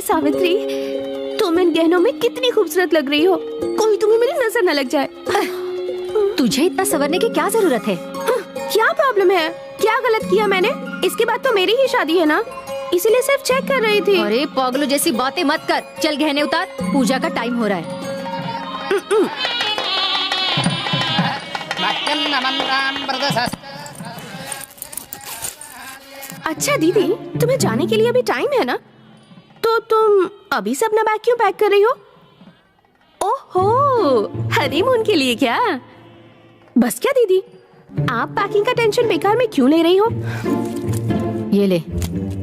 सावित्री, तुम इन गहनों में कितनी खूबसूरत लग रही हो, कोई तुम्हें मेरी नजर न लग जाए। तुझे इतना संवरने की क्या जरूरत है? क्या प्रॉब्लम है? क्या गलत किया मैंने? इसके बाद तो मेरी ही शादी है ना, इसीलिए सिर्फ चेक कर रही थी। अरे पागलों जैसी बातें मत कर, चल गहने उतार, पूजा का टाइम हो रहा है। अच्छा दीदी, तुम्हें जाने के लिए अभी टाइम है ना, तो तुम अभी से अपना बैग क्यों पैक कर रही हो? ओहो, हनीमून के लिए क्या? बस क्या दीदी, आप पैकिंग का टेंशन बेकार में क्यों ले रही हो? ये ले,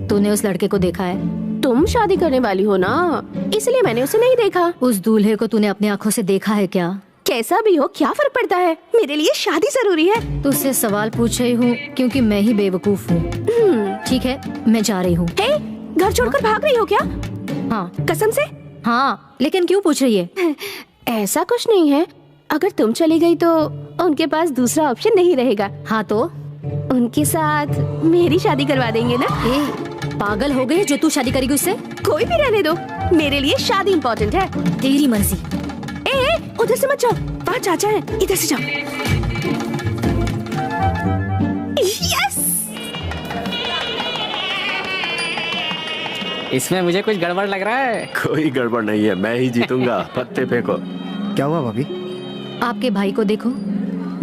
तूने उस लड़के को देखा है? तुम शादी करने वाली हो ना, इसलिए मैंने उसे नहीं देखा। उस दूल्हे को तूने अपनी आंखों से देखा है क्या? कैसा भी हो, क्या फर्क पड़ता है, मेरे लिए शादी जरूरी है। तुझसे सवाल पूछ रही हूँ क्योंकि मैं ही बेवकूफ हूँ। ठीक है, मैं जा रही हूँ। हे, घर छोड़कर भाग रही हो क्या? हाँ। कसम से? हाँ, लेकिन क्यों पूछ रही है? ऐसा कुछ नहीं है, अगर तुम चली गई तो उनके पास दूसरा ऑप्शन नहीं रहेगा। हाँ तो? उनके साथ मेरी शादी करवा देंगे ना। पागल हो गई जो तू शादी करेगी उससे? कोई भी रहने दो, मेरे लिए शादी इम्पोर्टेंट है। तेरी मर्जी। उधर से मत जाओ, वहाँ चाचा है, इधर से जाओ। यस! इसमें मुझे कुछ गड़बड़ लग रहा है। कोई गड़बड़ नहीं है, मैं ही जीतूंगा। पत्ते फेंको। क्या हुआ भाभी? आपके भाई को देखो,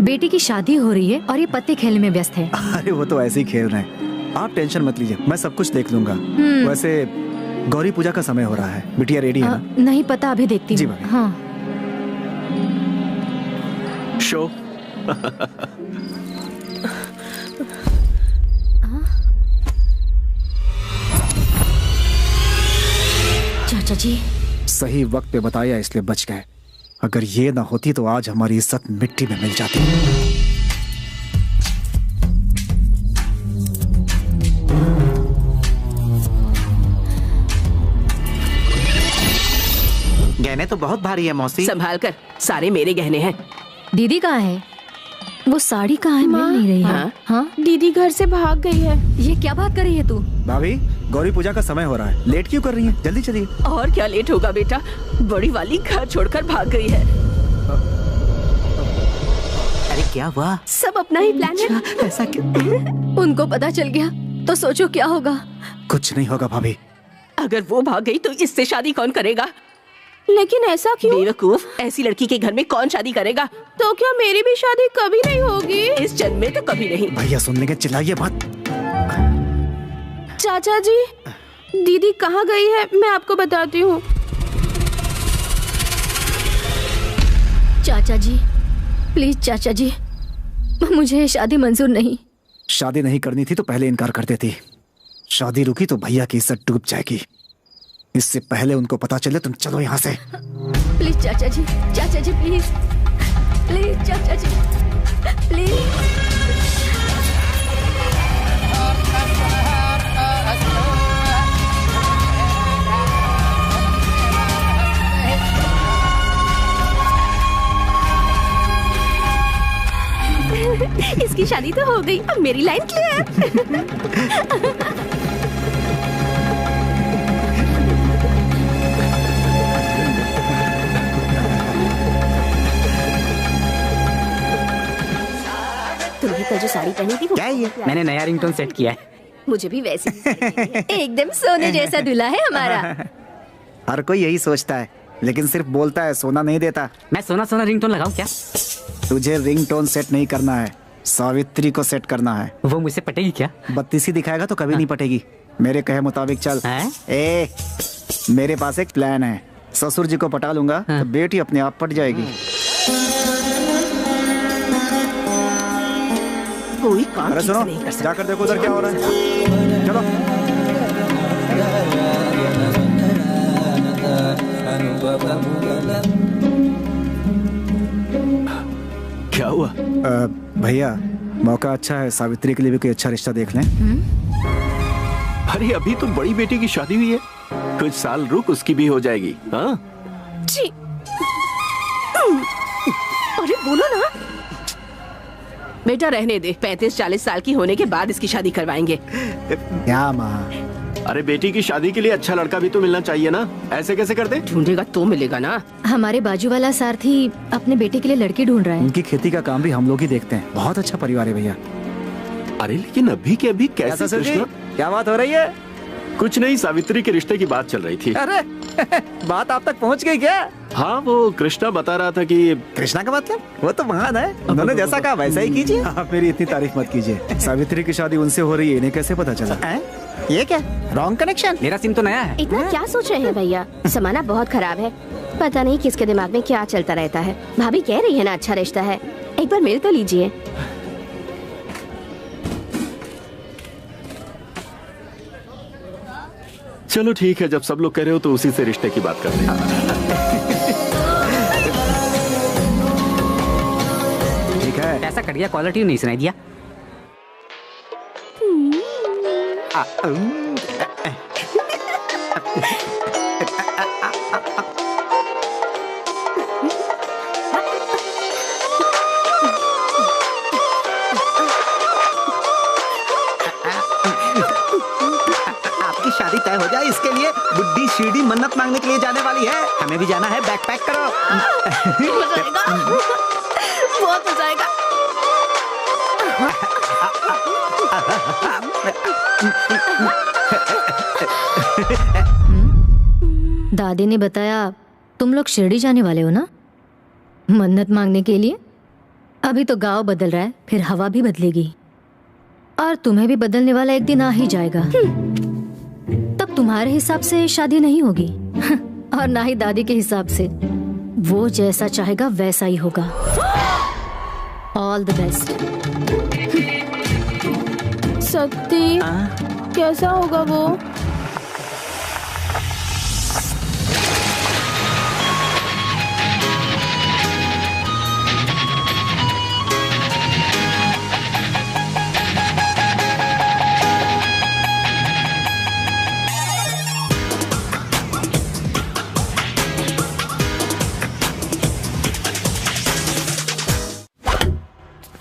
बेटी की शादी हो रही है और ये पत्ते खेलने में व्यस्त है। अरे वो तो ऐसे ही खेल रहे हैं, आप टेंशन मत लीजिए, मैं सब कुछ देख लूंगा। वैसे गौरी पूजा का समय हो रहा है, बिटिया रेडी है ना? नहीं पता, अभी देखती जी हूँ। भाभी। हाँ। शो। चाचा जी, सही वक्त पे बताया इसलिए बच गए, अगर ये ना होती तो आज हमारी इज्जत मिट्टी में मिल जाती। गहने तो बहुत भारी है मौसी। संभाल कर, सारे मेरे गहने हैं। दीदी कहाँ है? वो साड़ी कहाँ है? मिल नहीं रही है। हाँ? दीदी घर से भाग गई है। ये क्या बात कर रही है तू? भाभी, गौरी पूजा का समय हो रहा है, लेट क्यों कर रही हैं? जल्दी चलिए। और क्या लेट होगा बेटा, बड़ी वाली घर छोड़कर भाग गई है। अरे क्या हुआ? सब अपना ही प्लान है। ऐसा क्यों? उनको पता चल गया तो सोचो क्या होगा। कुछ नहीं होगा भाभी। अगर वो भाग गई तो इससे शादी कौन करेगा? लेकिन ऐसा क्यों? बेवकूफ, ऐसी लड़की के घर में कौन शादी करेगा? तो क्या मेरी भी शादी कभी नहीं होगी? इस जन्म में तो कभी नहीं। भैया सुन लेंगे, चिल्लाइए मत। चाचा जी, दीदी कहाँ गई है मैं आपको बताती हूँ। चाचा जी, प्लीज चाचा जी, मुझे शादी मंजूर नहीं। शादी नहीं करनी थी तो पहले इनकार कर देती, शादी रुकी तो भैया की इज्जत डूब जाएगी। इससे पहले उनको पता चले, तुम चलो यहाँ से। प्लीज चाचा जी, प्लीज प्लीज चाचा जी, प्लीज। इसकी शादी तो हो गई, अब मेरी लाइन क्लियर। तुम्हें कल जो साड़ी पहनी थी वो क्या है ये? मैंने नया रिंगटोन सेट किया है। मुझे भी वैसी एकदम सोने जैसा दूल्हा है हमारा। हर कोई यही सोचता है, लेकिन सिर्फ बोलता है, सोना नहीं देता। मैं सोना सोना रिंगटोन लगाऊं क्या? तुझे रिंगटोन सेट नहीं करना है, सावित्री को सेट करना है। वो मुझसे पटेगी क्या? बत्तीसी दिखाएगा तो कभी नहीं पटेगी। मेरे कहे मुताबिक चल। ए, मेरे पास एक प्लान है, ससुर जी को पटा लूंगा तो बेटी अपने आप पट जाएगी। कोई काम अरे ठीक सुनो, से नहीं कर सकता। जाकर देखो उधर क्या हो रहा है। चलो। क्या हुआ? भैया, मौका अच्छा है, सावित्री के लिए भी कोई अच्छा रिश्ता देख लें। अरे अभी तो बड़ी बेटी की शादी हुई है, कुछ साल रुक, उसकी भी हो जाएगी। हाँ जी। अरे बोलो ना बेटा, रहने दे, 35-40 साल की होने के बाद इसकी शादी करवाएंगे। क्या माँ, अरे बेटी की शादी के लिए अच्छा लड़का भी तो मिलना चाहिए ना, ऐसे कैसे कर दे? ढूंढेगा तो मिलेगा ना। हमारे बाजू वाला सारथी अपने बेटे के लिए लड़की ढूंढ रहा है। उनकी खेती का काम भी हम लोग ही देखते हैं। बहुत अच्छा परिवार है भैया। अरे लेकिन अभी के अभी कैसे ससुर जी, कृष्णा? क्या बात हो रही है? कुछ नहीं, सावित्री के रिश्ते की बात चल रही थी। अरे बात आप तक पहुंच गई क्या? हाँ, वो कृष्णा बता रहा था कि कृष्णा का मतलब वो तो महान है, उन्होंने जैसा कहा वैसा ही कीजिए। आप मेरी इतनी तारीफ मत कीजिए। सावित्री की शादी उनसे हो रही है, इन्हें कैसे पता चला? ये क्या रॉन्ग कनेक्शन? मेरा सिम तो नया है। इतना क्या सोच रहे हैं भैया? जमाना बहुत खराब है, पता नहीं किसके दिमाग में क्या चलता रहता है। भाभी कह रही है ना अच्छा रिश्ता है, एक बार मिल तो लीजिए। चलो ठीक है, जब सब लोग कह रहे हो तो उसी से रिश्ते की बात करते हैं। ठीक है। ऐसा कट गया, क्वालिटी नहीं सुनाई दिया। आपकी शादी तय हो जाए इसके लिए बुड्ढी सीढ़ी मन्नत मांगने के लिए जाने वाली है। हमें भी जाना है, बैग पैक करो। बहुत मजा आएगा। दादी ने बताया तुम लोग शिरडी जाने वाले हो ना, मन्नत मांगने के लिए। अभी तो गांव बदल रहा है, फिर हवा भी बदलेगी और तुम्हें भी बदलने वाला एक दिन आ ही जाएगा। तब तुम्हारे हिसाब से शादी नहीं होगी और ना ही दादी के हिसाब से। वो जैसा चाहेगा वैसा ही होगा। All the best. सत्ती, कैसा होगा वो?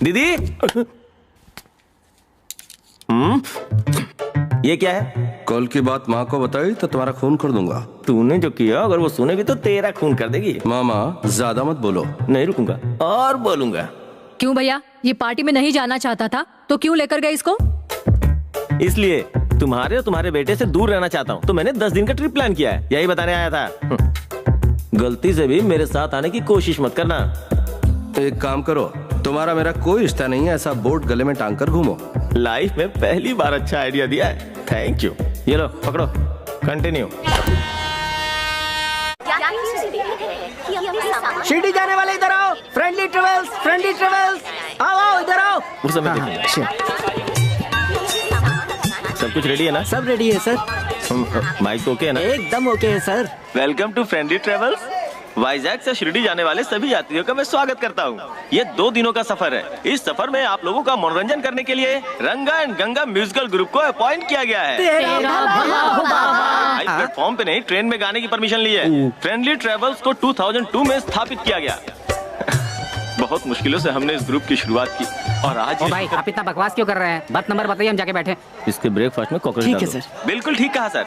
दीदी, ये क्या है? कल की बात माँ को बताई तो तुम्हारा खून कर दूंगा। तूने जो किया अगर वो सुनेगी तो तेरा खून कर देगी। मामा ज्यादा मत बोलो। नहीं रुकूंगा और बोलूंगा। क्यों भैया, ये पार्टी में नहीं जाना चाहता था तो क्यों लेकर गए इसको? इसलिए तुम्हारे और तुम्हारे बेटे से दूर रहना चाहता हूँ, तो मैंने 10 दिन का ट्रिप प्लान किया है, यही बताने आया था। गलती से भी मेरे साथ आने की कोशिश मत करना। एक काम करो, तुम्हारा मेरा कोई रिश्ता नहीं है, ऐसा बोर्ड गले में टांग कर घूमो। लाइफ में पहली बार अच्छा आइडिया दिया है, थैंक यू। ये लो पकड़ो, कंटिन्यू। शिरडी जाने वाले इधर आओ। फ्रेंडली ट्रेवल्स, फ्रेंडली ट्रेवल्स, आओ आओ इधर आओ। उस समय देखिए। सब कुछ रेडी है ना? सब रेडी है सर। माइक तो ओके है ना? एकदम ओके है sir. Welcome to friendly travels. Vizag से शिरडी जाने वाले सभी यात्रियों का मैं स्वागत करता हूँ। ये 2 दिनों का सफर है। इस सफर में आप लोगों का मनोरंजन करने के लिए रंगा एंड गंगा म्यूजिकल ग्रुप को अपॉइंट किया गया है। प्लेटफॉर्म पे नहीं, ट्रेन में गाने की परमिशन ली है। फ्रेंडली ट्रेवल्स को 2002 में स्थापित किया गया। बहुत मुश्किलों से हमने इस ग्रुप की शुरुआत की और आज। ओ भाई, आप इतना बकवास क्यों कर रहे हैं? बस नंबर बताइए, हम जाके बैठे। इसके ब्रेकफास्ट में कॉकरोच ठीक है डाल दो। सर। बिल्कुल ठीक कहा सर।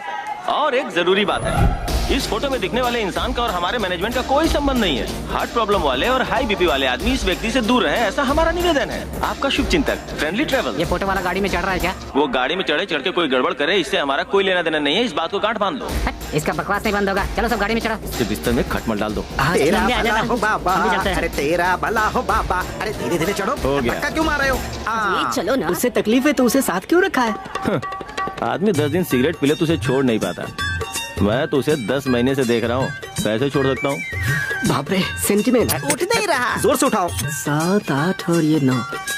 और एक जरूरी बात है, इस फोटो में दिखने वाले इंसान का और हमारे मैनेजमेंट का कोई संबंध नहीं है। हार्ट प्रॉब्लम वाले और हाई बीपी वाले आदमी इस व्यक्ति से दूर रहे, ऐसा हमारा निवेदन है। आपका शुभ चिंतक, फ्रेंडली ट्रेवल। ये फोटो वाला गाड़ी में चढ़ रहा है क्या? वो गाड़ी में चढ़ के कोई गड़बड़ करे, इससे हमारा कोई लेना देना नहीं है। इस बात को गांठ बांध दो। इसका बकवास नहीं बंद होगा। चलो सब गाड़ी में चढ़ो। इसके बिस्तर में खटमल डाल दो। तेरा भला हो बाबा, अरे तेरा भला हो बाबा। अरे धीरे धीरे चढ़ो। हो गया। धक्का क्यों मार रहे हो? ये चलो ना। उससे तकलीफ है तो उसे साथ क्यों रखा है? आदमी 10 दिन सिगरेट पी ले तो उसे छोड़ नहीं पाता। मैं तो उसे 10 महीने से देख रहा हूँ, कैसे छोड़ सकता हूँ? बाप रे, सेंटिमेंट उठ नहीं रहा। जोर से उठाओ। 7, 8 और ये 9।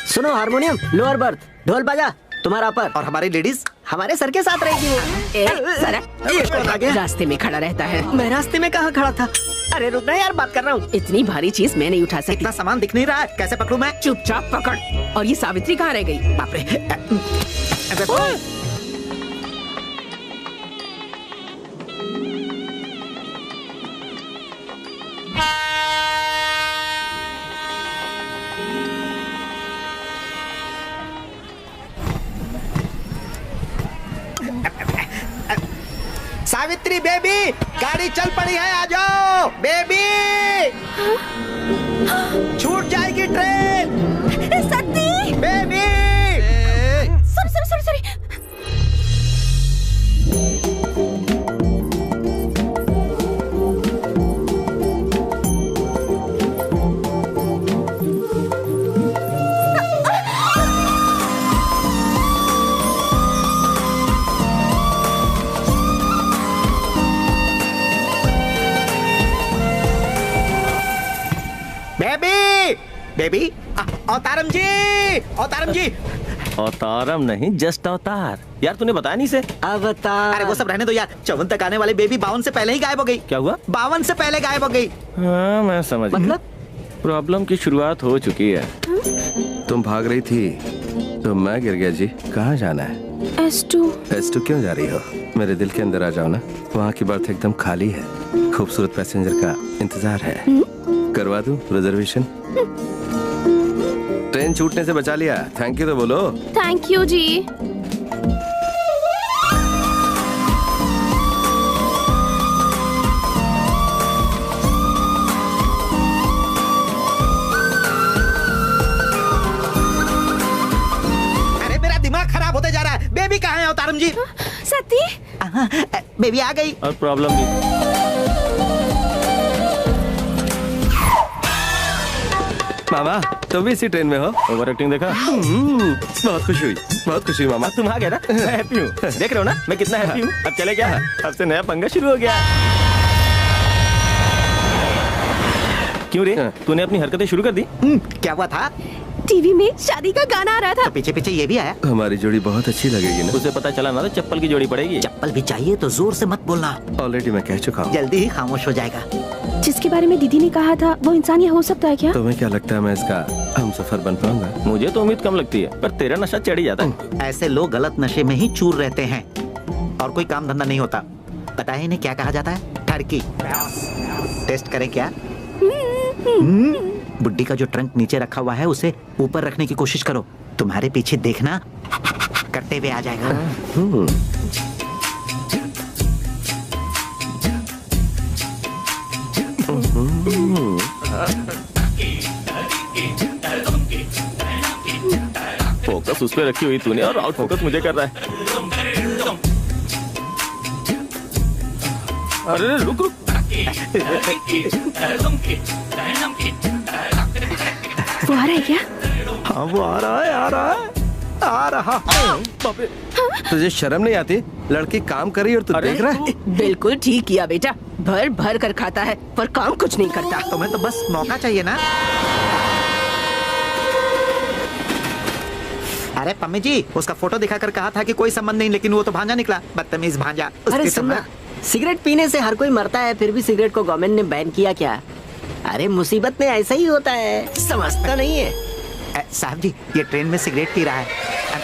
सुनो, हारमोनियम लोअर बर्थ, ढोल बाजा तुम्हारा पर, और हमारी लेडीज हमारे सर के साथ रहेगी। ये कौन आ गया? रास्ते में खड़ा रहता है। मैं रास्ते में कहाँ खड़ा था? अरे रुक ना यार, बात कर रहा हूँ। इतनी भारी चीज मैं नहीं उठा सकती। इतना सामान दिख नहीं रहा है, कैसे पकड़ूं मैं? चुपचाप पकड़। और ये सावित्री कहाँ रह गई? बाप रे। बेबी बेबी, गाड़ी चल पड़ी है, आ जाओ बेबी। छूट जाएगी train. Satti baby. Sorry. Baby Avataram ji, Avataram ji. Avataram नहीं, जस्ट अवतार। यार तूने बताया नहीं से। अवतार। अरे वो सब रहने दो यार, 54 तक आने वाली बेबी 52 से पहले ही गायब हो गई। क्या हुआ? 52 से पहले गायब हो गई। हाँ मैं समझ गया। मतलब प्रॉब्लम की शुरुआत हो चुकी है। तुम भाग रही थी तो मैं गिर गया जी। कहाँ जाना है? S2 क्यों जा रही हो? मेरे दिल के अंदर आ जाओ ना, वहाँ की बर्थ एकदम खाली है, खूबसूरत पैसेंजर का इंतजार है। करवा दूं रिजर्वेशन? ट्रेन छूटने से बचा लिया। थैंक यू तो बोलो। थैंक यू जी। अरे मेरा दिमाग खराब होते जा रहा है। बेबी कहाँ है अवतारम जी? सती बेबी आ गई। और प्रॉब्लम भी। मामा तुम भी इसी ट्रेन में हो? ओवर एक्टिंग देखा? बहुत खुशी हुई मामा। तुम आ गए ना, मैं हैप्पी हूँ। देख रहे हो ना मैं कितना हैप्पी हूँ। अब चले क्या? अब से नया पंगा शुरू हो गया। क्यों रे, तूने अपनी हरकतें शुरू कर दी? क्या हुआ था? टीवी में शादी का गाना आ रहा था। तो पीछे पीछे ये भी आया। हमारी जोड़ी बहुत अच्छी लगेगी ना? उसे पता चला ना तो चप्पल की जोड़ी पड़ेगी। चप्पल भी चाहिए तो जोर से मत बोलना। ऑलरेडी मैं कह चुका हूँ। जल्दी ही खामोश हो जाएगा। जिसके बारे में दीदी ने कहा था वो इंसान ये हो सकता है क्या? तुम्हें क्या लगता है मैं इसका हम सफर बन पाऊंगा? मुझे तो उम्मीद कम लगती है, पर तेरा नशा चढ़ ही जाता है। ऐसे लोग गलत नशे में ही चूर रहते हैं और कोई काम धंधा नहीं होता। पता है इन्हें क्या कहा जाता है? ठरकी। टेस्ट करें क्या? बुड्ढी का जो ट्रंक नीचे रखा हुआ है उसे ऊपर रखने की कोशिश करो। तुम्हारे पीछे देखना करते हुए आ जाएगा। फोकस उस पे रखी हुई तूने और आउट फोकस मुझे कर रहा है। अरे रुक रुक। वो आ रहा है क्या? हाँ वो आ रहा है, आ रहा है, आ रहा। तुझे शर्म नहीं आती? लड़की काम कर रही और तू देख रहा है? बिल्कुल ठीक किया बेटा, भर भर कर खाता है पर काम कुछ नहीं करता। तुम्हें तो बस मौका चाहिए ना। अरे पम्मी जी, उसका फोटो दिखाकर कहा था कि कोई संबंध नहीं, लेकिन वो तो भांजा निकला। बदतमीज भांजा। अरे सुनना, सिगरेट पीने से हर कोई मरता है, फिर भी सिगरेट को गवर्नमेंट ने बैन किया क्या? अरे मुसीबत में ऐसा ही होता है, समझता नहीं है। साहब जी ये ट्रेन में सिगरेट पी रहा है।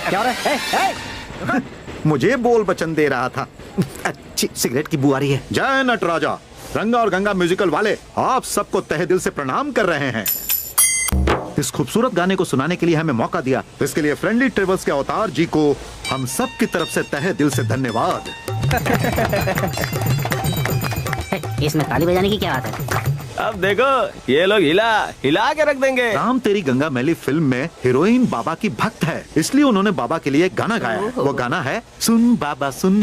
क्या हो रहा है? मुझे बोल वचन दे रहा था। अच्छी सिगरेट की बू आ रही है। जय नटराजा, रंगा और गंगा म्यूजिकल वाले आप सबको तहे दिल से प्रणाम कर रहे हैं। इस खूबसूरत गाने को सुनाने के लिए हमें मौका दिया, तो इसके लिए फ्रेंडली ट्रेवल्स के अवतार जी को हम सब की तरफ से तहे दिल से धन्यवाद। इसमें ताली बजाने की क्या बात है? अब देखो ये लोग हिला के रख देंगे। राम तेरी गंगा मैली फिल्म में हीरोइन बाबा की भक्त है, इसलिए उन्होंने बाबा के लिए एक गाना गाया है। वो गाना है सुन बाबा सुन।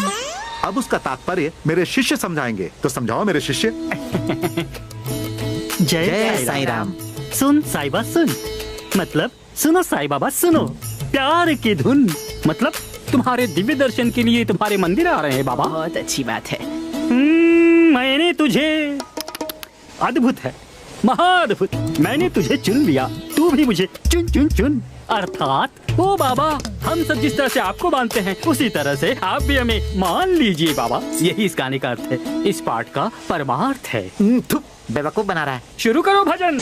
अब उसका तात्पर्य मेरे शिष्य समझाएंगे, तो समझाओ मेरे शिष्य। जय साईं राम। सुन साईं बाबा सुन, मतलब सुनो साईं बाबा सुनो, प्यार की धुन, मतलब तुम्हारे दिव्य दर्शन के लिए तुम्हारे मंदिर आ रहे हैं बाबा। बहुत अच्छी बात है। मैंने तुझे, अद्भुत है, महाअद्भुत, मैंने तुझे चुन लिया, तू भी मुझे चुन चुन चुन। अर्थात ओ बाबा, हम सब जिस तरह से आपको मानते हैं उसी तरह से आप भी हमें मान लीजिए बाबा। यही इस गाने का अर्थ है, इस पाठ का परमार्थ है। बेवकूफ बना रहा है। शुरू करो भजन।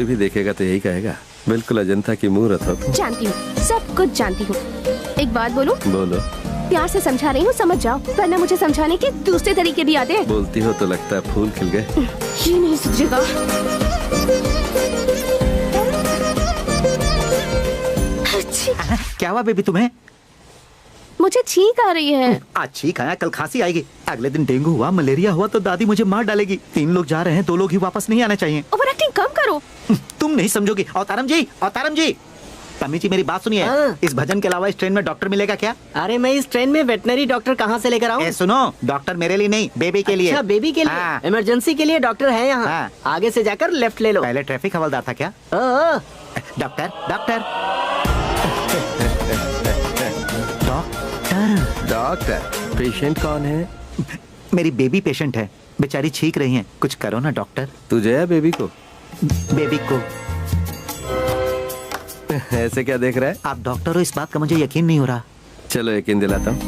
कोई भी देखेगा तो यही कहेगा बिल्कुल अजंता की मूर्त हो। जानती हूँ, सब कुछ जानती हूँ। एक बात बोलूं? बोलो। प्यार से समझा रही हूँ, समझ जाओ, वरना मुझे समझाने के दूसरे तरीके भी आते हैं। बोलती हो तो लगता है फूल खिल गए। ये नहीं सुझेगा। क्या हुआ बेबी तुम्हें? मुझे छींक आ रही है। आज छींक आया, कल खांसी आएगी, अगले दिन डेंगू हुआ, मलेरिया हुआ तो दादी मुझे मार डालेगी। 3 लोग जा रहे हैं, 2 लोग ही वापस नहीं आना चाहिए। ओवर एक्टिंग कम करो। तुम नहीं समझोगी। अवतारम जी, अवतारम जी, तमी जी मेरी बात सुनिए। इस भजन के अलावा इस ट्रेन में डॉक्टर मिलेगा क्या? अरे मैं इस ट्रेन में वेटनरी डॉक्टर कहाँ से लेकर आऊँ? सुनो, डॉक्टर मेरे लिए नहीं, बेबी के लिए। अच्छा, बेबी के लिए। इमरजेंसी के लिए डॉक्टर है यहाँ। आगे से जाकर लेफ्ट ले लो। पहले ट्रैफिक हवलदार था क्या? डॉक्टर डॉक्टर डॉक्टर, पेशेंट कौन है? मेरी बेबी पेशेंट है, बेचारी छींक रही हैं, कुछ करो ना डॉक्टर। तुझे या बेबी को? बेबी को। ऐसे क्या देख रहा है? आप डॉक्टर हो, इस बात का मुझे यकीन नहीं हो रहा। चलो यकीन दिलाता हूँ।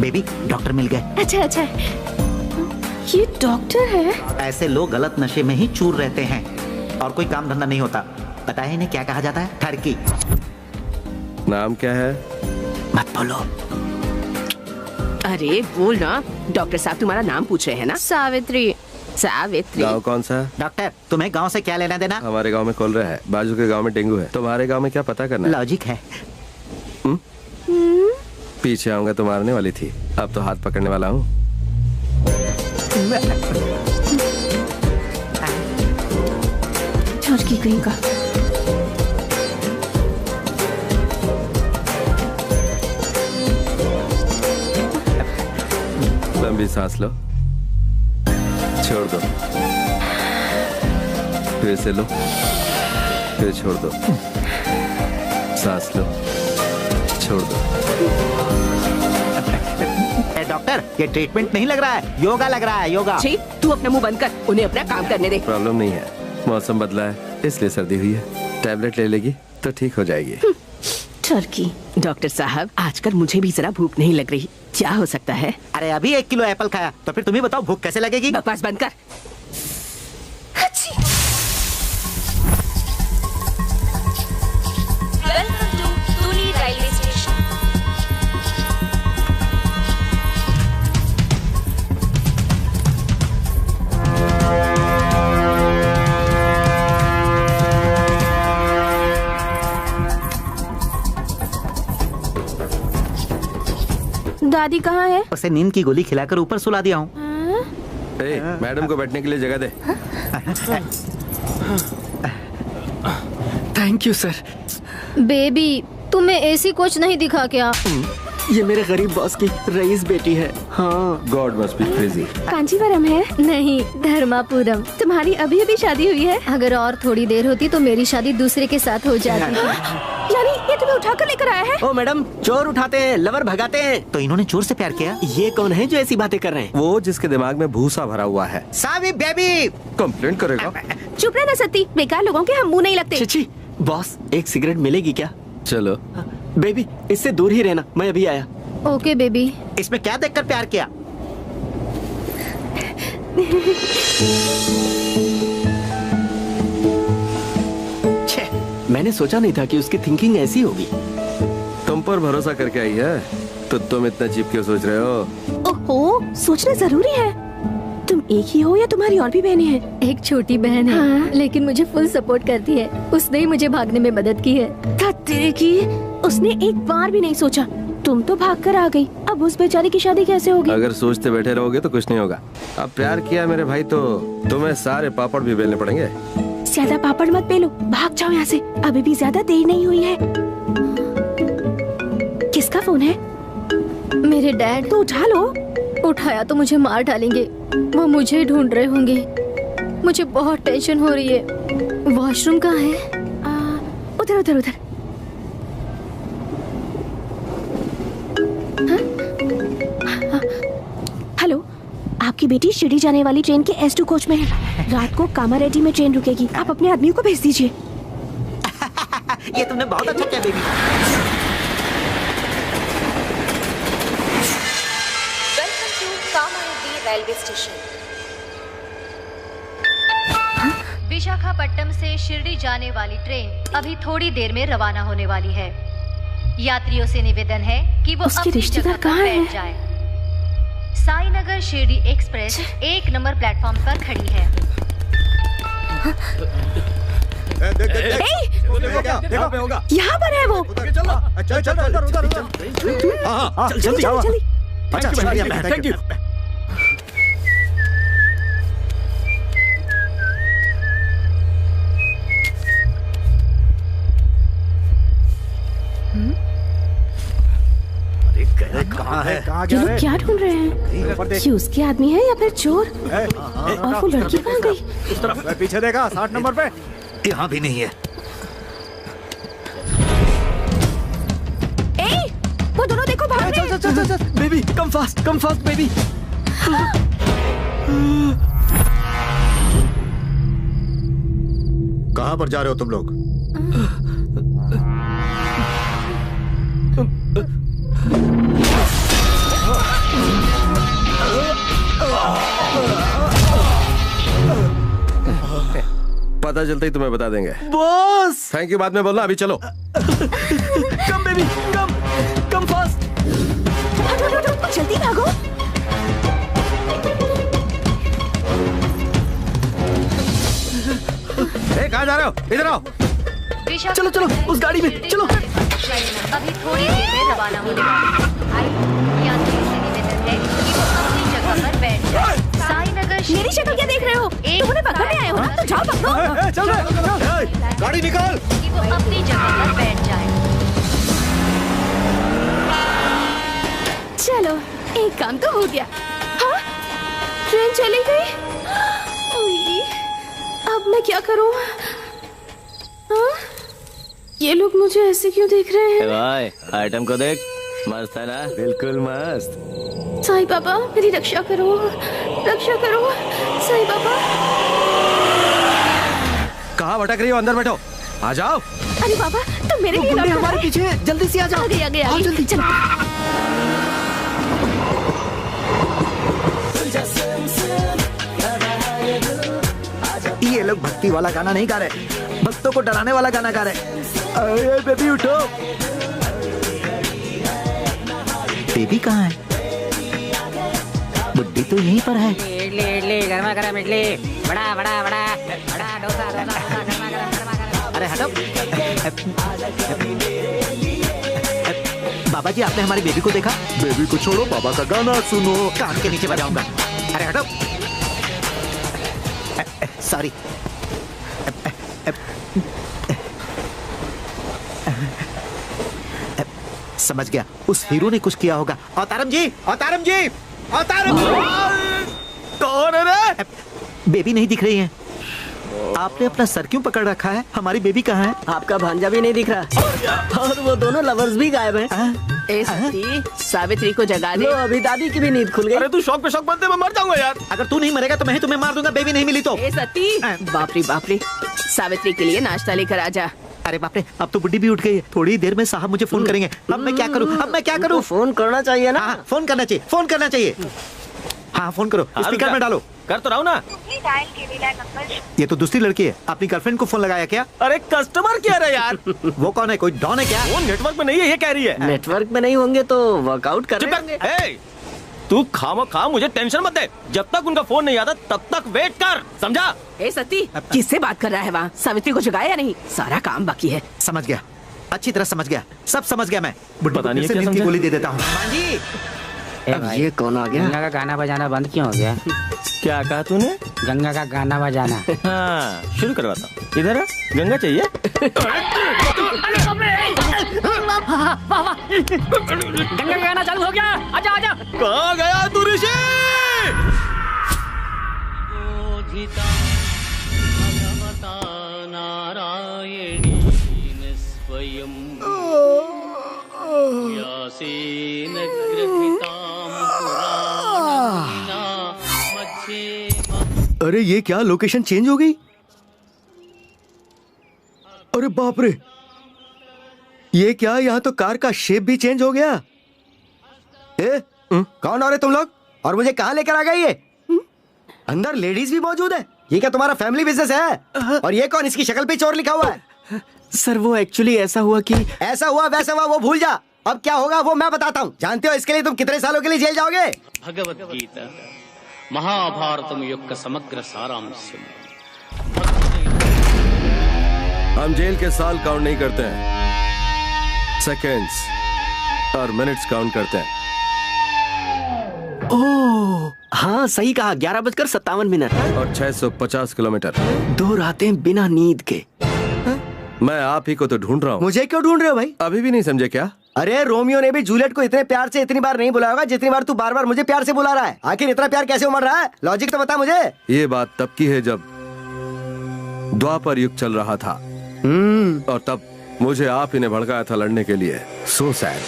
बेबी, डॉक्टर मिल गए। अच्छा अच्छा, ये डॉक्टर है? ऐसे लोग गलत नशे में ही चूर रहते हैं और कोई काम धंधा नहीं होता। पता है इन्हें क्या कहा जाता है? ठरकी। नाम क्या है? मत बोलो। अरे बोल ना। डॉक्टर साहब तुम्हारा नाम पूछ रहे हैं ना? सावित्री। सावित्री। गाँव कौन सा? डॉक्टर, तुम्हें गांव से क्या लेना देना? हमारे गांव में कॉलरा है, बाजू के गांव में डेंगू है, तुम्हारे गांव में क्या पता करना? लॉजिक है। पीछे आऊंगा तो मारने वाली थी, अब तो हाथ पकड़ने वाला हूँ। ठरकी कहीं का। लंबी सांस लो, छोड़ दो, फिर से लो, फिर छोड़ दो, सांस लो, छोड़ दो। डॉक्टर, ये ट्रीटमेंट नहीं लग रहा है, योगा लग रहा है, योगा। छी, तू अपना मुंह बंद कर, उन्हें अपना काम करने दे। प्रॉब्लम नहीं है, मौसम बदला है इसलिए सर्दी हुई है, टैबलेट ले लेगी तो ठीक हो जाएगी। ठरकी। डॉक्टर साहब, आजकल मुझे भी जरा भूख नहीं लग रही, क्या हो सकता है? अरे अभी 1 किलो एप्पल खाया, तो फिर तुम ही बताओ भूख कैसे लगेगी? बकवास बंद कर। दादी कहाँ है? उसे नींद की गोली खिलाकर ऊपर सुला दिया हूँ। मैडम को बैठने के लिए जगह दे। Thank you sir. बेबी, तुम्हें एसी कोच नहीं दिखा क्या? ये मेरे गरीब बॉस की रईस बेटी है। हाँ। God must be crazy. Kanjeevaram है? नहीं, धर्मापुरम। तुम्हारी अभी अभी शादी हुई है? अगर और थोड़ी देर होती तो मेरी शादी दूसरे के साथ हो जाती थी। यानी ये तुम्हें उठाकर लेकर आया है? ओ मैडम, चोर उठाते हैं, लवर भगाते हैं। तो इन्होंने चोर से प्यार किया? ये कौन है जो ऐसी बातें कर रहे हैं? वो जिसके दिमाग में भूसा भरा हुआ है। सावी बेबी। कंप्लेंट करेगा? चुप रहना सत्ती, बेकार लोगों के हम मुंह नहीं लगते। चिची, बॉस एक सिगरेट मिलेगी क्या? चलो। बेबी, इससे दूर ही रहना, मैं अभी आया। Okay baby. इसमें क्या देखकर प्यार किया? मैंने सोचा नहीं था कि उसकी थिंकिंग ऐसी होगी। तुम पर भरोसा करके आई है तो तुम इतना चीप क्यों सोच रहे हो? ओहो, सोचना जरूरी है। तुम एक ही हो या तुम्हारी और भी बहनें हैं? एक छोटी बहन है। हाँ? लेकिन मुझे फुल सपोर्ट करती है, उसने ही मुझे भागने में मदद की है। तेरे की, उसने एक बार भी नहीं सोचा। तुम तो भाग कर आ गई, अब उस बेचारी की शादी कैसे होगी? अगर सोचते बैठे रहोगे तो कुछ नहीं होगा। अब प्यार किया मेरे भाई तो तुम्हें सारे पापड़ भी बेलने पड़ेंगे। ज्यादा पापड़ मत बेलो, भाग जाओ यहाँ से, अभी भी ज्यादा देर नहीं हुई है। किसका फोन है? मेरे डैड। तो उठा लो। उठाया तो मुझे मार डालेंगे, वो मुझे ढूंढ रहे होंगे। मुझे बहुत टेंशन हो रही है। वॉशरूम कहाँ है? उधर उधर उधर। हेलो, आपकी बेटी शिरडी जाने वाली ट्रेन के S2 कोच में है। रात को कामारेड्डी में ट्रेन रुकेगी, आप अपने आदमी को भेज दीजिए। ये तुमने बहुत अच्छा किया baby. Welcome to Kamareddy railway station. Visakhapatnam से शिरडी जाने वाली ट्रेन अभी थोड़ी देर में रवाना होने वाली है। यात्रियों से निवेदन है कि वो अपनी जगह पर बैठ जाएं। Sainagar Shirdi express 1 number platform पर खड़ी है। यहाँ पर है वो। चल जल्दी। Thank you. कहाँ है? ये लोग क्या ढूंढ रहे हैं? ये उसके आदमी है या फिर चोर? और वो लड़की कहाँ गई? उस तरफ पीछे देखा 60 नंबर पे। यहाँ भी नहीं है। वो दोनों देखो भाग रहे हैं। चल बेबी, कम फास्ट बेबी। कहाँ पर जा रहे हो तुम लोग? पता चलते ही तुम्हें बता देंगे। बॉस थैंक यू बाद में बोलना, अभी चलो। Come baby, come fast. जल्दी भागो। कहाँ जा रहे हो? इधर आओ। चलो उस गाड़ी में चलो। अभी थोड़ी देर में रवाना होने वाली है। यात्रियों से निवेदन है कि वो अपनी जगह पर बैठ जाए। साईनगर मेरी शक्ल क्या देख रहे हो? तुम उन्हें पकड़ने आए हो ना, तो जाओ पकड़ो। चल गाड़ी निकाल। कि वो अपनी जगह पर बैठ जाए। चलो एक काम तो हो गया। हाँ, ट्रेन चली गई। ओए, अब मैं क्या करूं? हाँ? ये लोग मुझे ऐसे क्यों देख रहे हैं? भाई आइटम को देख, मस्त है ना? बिल्कुल मस्त। साईं बाबा मेरी रक्षा करो, साईं बाबा। कहाँ भटक रही हो? अंदर बैठो, आ जाओ। अरे बाबा तुम मेरे लिए लौट हमारे पीछे है, जल्दी से आ जाओ। आगे जल्दी चलो। ये लोग भक्ति वाला गाना नहीं गा रहे, भक्तों को डराने वाला गाना गा रहे। अरे बेबी उठो। बेबी कहाँ है? बुड्ढी तो यहीं पर है। इडली गर्मा गर्म इडली, बड़ा डोसा गर्मा गर्म। अरे हटो। बाबा जी आपने हमारी बेबी को देखा? बेबी को छोड़ो, बाबा का गाना सुनो। कान के नीचे बजाऊंगा। अरे हटो। सॉरी। समझ गया, उस हीरो ने कुछ किया होगा। अवतारम जी। कौन है रे? बेबी नहीं दिख रही है। आपने अपना सर क्यों पकड़ रखा है? हमारी बेबी कहाँ है? आपका भांजा भी नहीं दिख रहा और वो दोनों लवर्स भी गायब हैं। ए सती, सावित्री को जगा दे। लो अभी दादी की भी नींद खुल गई। अरे तू शौक पे शौक बनते, मैं मर जाऊंगा यार। अगर तू नहीं मरेगा तो मैं ही तुम्हें मार दूंगा। बेबी नहीं मिली तो। ए सती, बाप रे, सावित्री के लिए नाश्ता लेकर आ जा। अरे बाप रे, अब तो बुड्ढी भी उठ गई है। थोड़ी देर में साहब मुझे फोन करेंगे। अब मैं क्या करूं? फोन करना चाहिए ना। हाँ, फोन करना चाहिए। हाँ फोन करो, स्पीकर में डालो। कर तो रहा हूँ ना। ये तो दूसरी लड़की है। अपनी गर्लफ्रेंड को फोन लगाया क्या? अरे कस्टमर क्या रहा यार? वो कौन है? कोई डॉन है क्या? वो नेटवर्क में नहीं है, ये कह रही है। नेटवर्क में नहीं होंगे तो वर्कआउट कर रहे होंगे। तू खामखा मुझे टेंशन मत दे। जब तक उनका फोन नहीं आता तब तक वेट कर, समझा? ए सती, किससे बात कर रहा है वहाँ? सावित्री को जगाया नहीं? सारा काम बाकी है। समझ गया, अच्छी तरह समझ गया, सब समझ गया मैं। पता नहीं नींद की गोली दे देता हूँ। अब ये कौन आ गया? गंगा का गाना बजाना बंद क्यों हो गया? क्या कहा तूने? गंगा का गाना बजाना। हाँ शुरू करवाता हूँ। इधर आ, गंगा चाहिए? गंगा का गाना चालू हो गया। आजा कहाँ गया तू ऋषि? अरे ये क्या, लोकेशन चेंज हो गई? अरे बाप रे, ये क्या, यहाँ तो कार का शेप भी चेंज हो गया। कौन हो रहे तुम लोग और मुझे कहाँ लेकर आ गए? ये अंदर लेडीज भी मौजूद है। ये क्या तुम्हारा फैमिली बिजनेस है? और ये कौन, इसकी शक्ल पे चोर लिखा हुआ है? सर वो एक्चुअली ऐसा हुआ कि ऐसा हुआ वैसा हुआ वो भूल जा, अब क्या होगा वो मैं बताता हूँ। जानते हो इसके लिए तुम कितने सालों के लिए जेल जाओगे? భగవద్గీత మహాభారతం యొక్క సమగ్ర సారాంశం। हम जेल के साल काउंट नहीं करते हैं, सेकेंड्स और मिनट्स काउंट करते हैं। ओह हाँ सही कहा, 11:57 और 650 किलोमीटर। 2 रातें बिना नींद के। मैं आप ही को तो ढूंढ रहा हूँ। मुझे क्यों ढूंढ रहे हो भाई? अभी भी नहीं समझे क्या? अरे रोमियो ने भी जूलियट को इतने प्यार से इतनी बार नहीं बुलाया होगा जितनी बार तू बार बार मुझे प्यार से बुला रहा है। आखिर इतना प्यार कैसे उमड़ रहा है? लॉजिक तो बता मुझे। ये बात तब की है जब द्वापर युग चल रहा था, और तब मुझे आप ही ने भड़काया था लड़ने के लिए। So sad.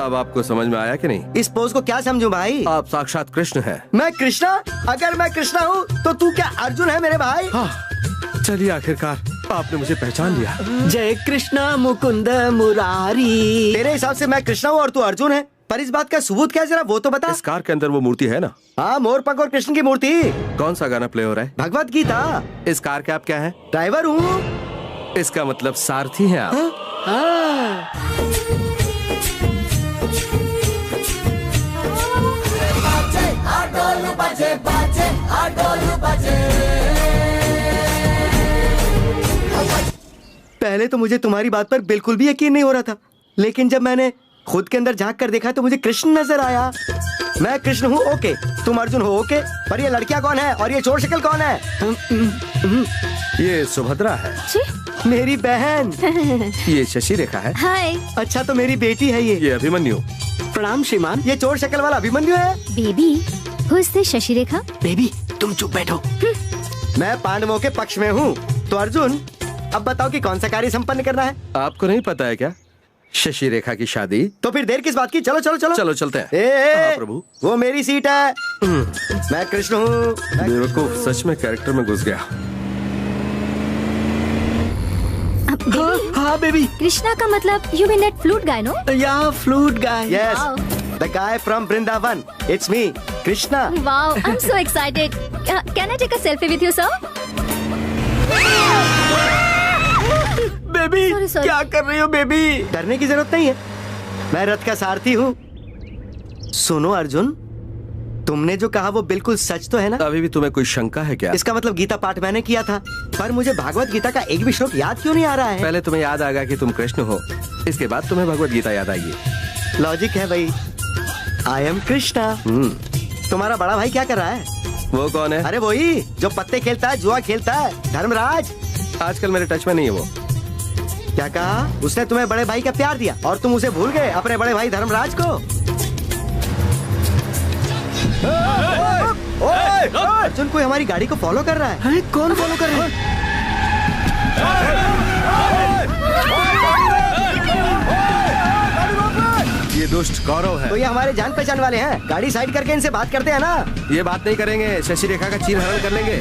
अब आपको समझ में आया कि नहीं? इस पोज को क्या समझूं भाई? आप साक्षात कृष्ण हैं। मैं कृष्णा? अगर मैं कृष्णा हूँ तो तू क्या अर्जुन है मेरे भाई? चलिए आखिरकार आपने मुझे पहचान लिया। जय कृष्णा मुकुंद मुरारी। तेरे हिसाब से मैं कृष्णा हूँ और तू अर्जुन है, पर इस बात का सबूत क्या, जरा वो तो बता। इस कार के अंदर वो मूर्ति है ना? हाँ, मोर पंख और कृष्ण की मूर्ति। कौन सा गाना प्ले हो रहा है? भगवत गीता। इस कार के आप क्या हैं? ड्राइवर हूँ। इसका मतलब सारथी हैं आप। पहले तो मुझे तुम्हारी बात पर बिल्कुल भी यकीन नहीं हो रहा था, लेकिन जब मैंने खुद के अंदर झांक कर देखा तो मुझे कृष्ण नजर आया। मैं कृष्ण हूँ ओके, तुम अर्जुन हो ओके, पर ये लड़कियां कौन है और ये चोर शक्ल कौन है? ये सुभद्रा है। मेरी बहन। ये शशि रेखा है। हाय। अच्छा तो मेरी बेटी है ये अभिमन्यु। प्रणाम श्रीमान। ये चोर शक्ल वाला अभिमन्यु है। Baby who's this Shashi Rekha? Baby तुम चुप बैठो। मैं पांडवों के पक्ष में हूँ, तो अर्जुन अब बताओ कि कौन सा कार्य संपन्न करना है? आपको नहीं पता है क्या शशि रेखा की शादी? तो फिर देर किस बात की, चलो चलो चलो। चलो चलते हैं। हाँ, प्रभु वो मेरी सीट है। मैं कृष्ण हूँ। बेवकूफ, सच में कैरेक्टर में घुस गया। हाँ बेबी। कृष्णा का मतलब you mean that flute guy no? या flute guy. Yes, the guy from Vrindavan. It's me Krishna. Wow, I am so excited. Can I take a selfie with you sir? Baby sorry. क्या कर रही हो बेबी? डरने की जरूरत नहीं है, मैं रथ का सारथी हूँ। सुनो अर्जुन, तुमने जो कहा वो बिल्कुल सच तो है ना? अभी भी तुम्हें कोई शंका है क्या? इसका मतलब गीता पाठ मैंने किया था, पर मुझे भागवत गीता का एक भी श्लोक याद क्यों नहीं आ रहा है? पहले तुम्हें याद आएगा कि तुम कृष्ण हो, इसके बाद तुम्हें भगवत गीता याद आएगी। लॉजिक है भाई। I am Krishna. तुम्हारा बड़ा भाई क्या कर रहा है? वो कौन है? अरे वही जो पत्ते खेलता है, जुआ खेलता है, धर्मराज। आजकल मेरे टच में नहीं है वो। क्या कहा? उसने तुम्हें बड़े भाई का प्यार दिया और तुम उसे भूल गए अपने बड़े भाई धर्मराज को? अर्जुन कोई हमारी गाड़ी को फॉलो कर रहा है। कौन फॉलो कर रहा है? ये दुष्ट कौरव है। तो ये हमारे जान पहचान वाले हैं, गाड़ी साइड करके इनसे बात करते हैं ना। ये बात नहीं करेंगे, शशि रेखा का चीर हरण कर लेंगे।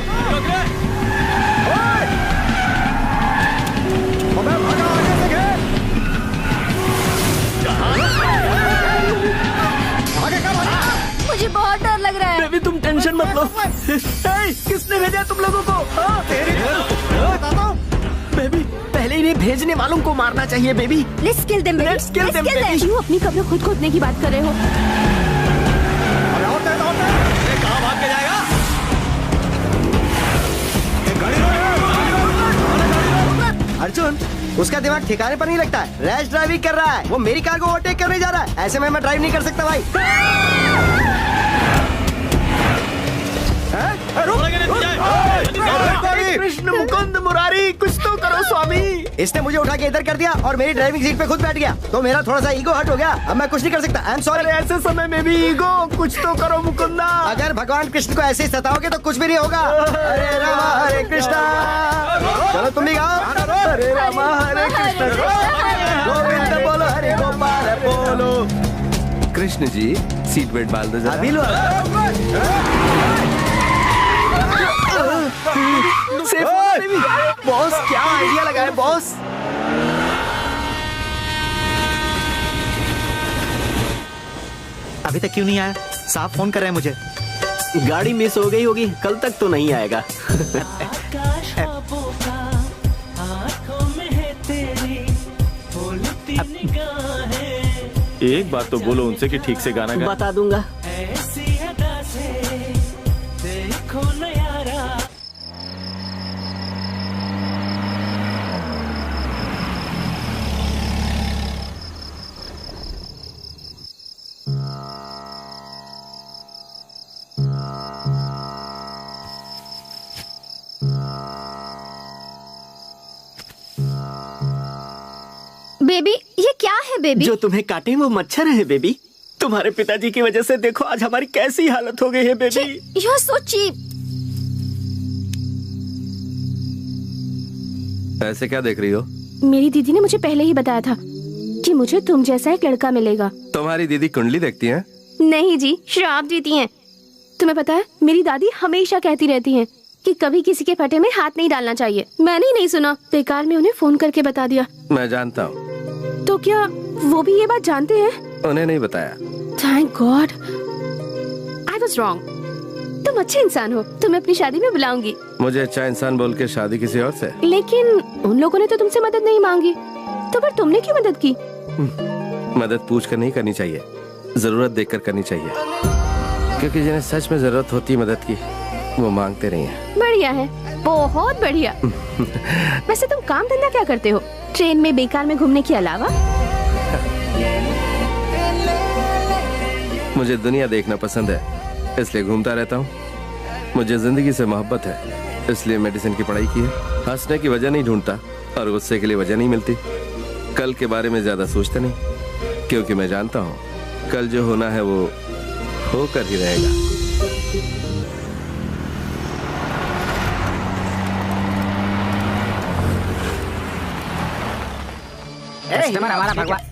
मुझे बहुत डर लग रहा है। बेबी तुम टेंशन मत लो। किसने भेजा तुम लोगों को? बेबी पहले इन्हें भेजने वालों को मारना चाहिए baby. Let's kill them, baby. Let's kill them, baby. क्यों अपनी कब्र खुद खोदने की बात कर रहे हो? कहाँ भाग के जाएगा? अर्जुन उसका दिमाग ठिकाने पर नहीं लगता है, रैश ड्राइविंग कर रहा है। वो मेरी कार को ओवरटेक करने जा रहा है, ऐसे में मैं ड्राइव नहीं कर सकता भाई। कृष्ण मुकुंद मुरारी, कुछ तो करो स्वामी। इसने मुझे उठा के इधर कर दिया और मेरी ड्राइविंग सीट पे खुद बैठ गया, तो मेरा थोड़ा सा ईगो हर्ट हो गया। अब मैं कुछ नहीं कर सकता। I am sorry. ऐसे समय में भी ईगो, कुछ तो करो मुकुंदा। अगर भगवान कृष्ण को ऐसे ही सताओगे तो कुछ भी नहीं होगा। हरे रामा हरे कृष्णा। चलो तुम भी गाओ। हरे रामा हरे कृष्णा, गोविंद बोलो हरे गोपाल बोलो। कृष्ण जी सीट बेल्ट बांध दो जरा। अभी लो। बॉस क्या आइडिया लगा है बॉस? अभी तक क्यों नहीं आया? साहब फोन कर रहे हैं मुझे। गाड़ी मिस हो गई होगी, कल तक तो नहीं आएगा। एक बात तो बोलो उनसे कि ठीक से गाना गाएं। बता दूंगा। बेबी, ये क्या है बेबी? जो तुम्हें काटे वो मच्छर है बेबी। तुम्हारे पिताजी की वजह से देखो आज हमारी कैसी हालत हो गई है baby. You are so cheap. ऐसे क्या देख रही हो? मेरी दीदी ने मुझे पहले ही बताया था कि मुझे तुम जैसा एक लड़का मिलेगा। तुम्हारी दीदी कुंडली देखती हैं? नहीं जी, श्राप देती हैं। तुम्हें पता है, मेरी दादी हमेशा कहती रहती हैं कि कभी किसी के फटे में हाथ नहीं डालना चाहिए। मैंने ही नहीं सुना, बेकार में उन्हें फोन करके बता दिया। मैं जानता हूँ। तो क्या वो भी ये बात जानते हैं? उन्हें नहीं बताया। Thank God, I was wrong. तुम अच्छे इंसान हो, तुम्हें अपनी शादी में बुलाऊंगी। मुझे अच्छा इंसान बोल के शादी किसी और से? लेकिन उन लोगों ने तो तुमसे मदद नहीं मांगी, तो फिर तुमने क्यों मदद की? मदद पूछ कर नहीं करनी चाहिए, जरूरत देखकर करनी चाहिए, क्योंकि जिन्हें सच में जरूरत होती है मदद की, वो मांगते नहीं है। बढ़िया है, बहुत बढ़िया। वैसे तुम काम धंधा क्या करते हो, ट्रेन में बेकार में घूमने के अलावा? मुझे दुनिया देखना पसंद है, इसलिए घूमता रहता हूँ। मुझे जिंदगी से मोहब्बत है, इसलिए मेडिसिन की पढ़ाई की है। हंसने की वजह नहीं ढूंढता और गुस्से के लिए वजह नहीं मिलती। कल के बारे में ज्यादा सोचते नहीं, क्योंकि मैं जानता हूँ कल जो होना है वो होकर ही रहेगा। कस्टमर हमारा भगवान।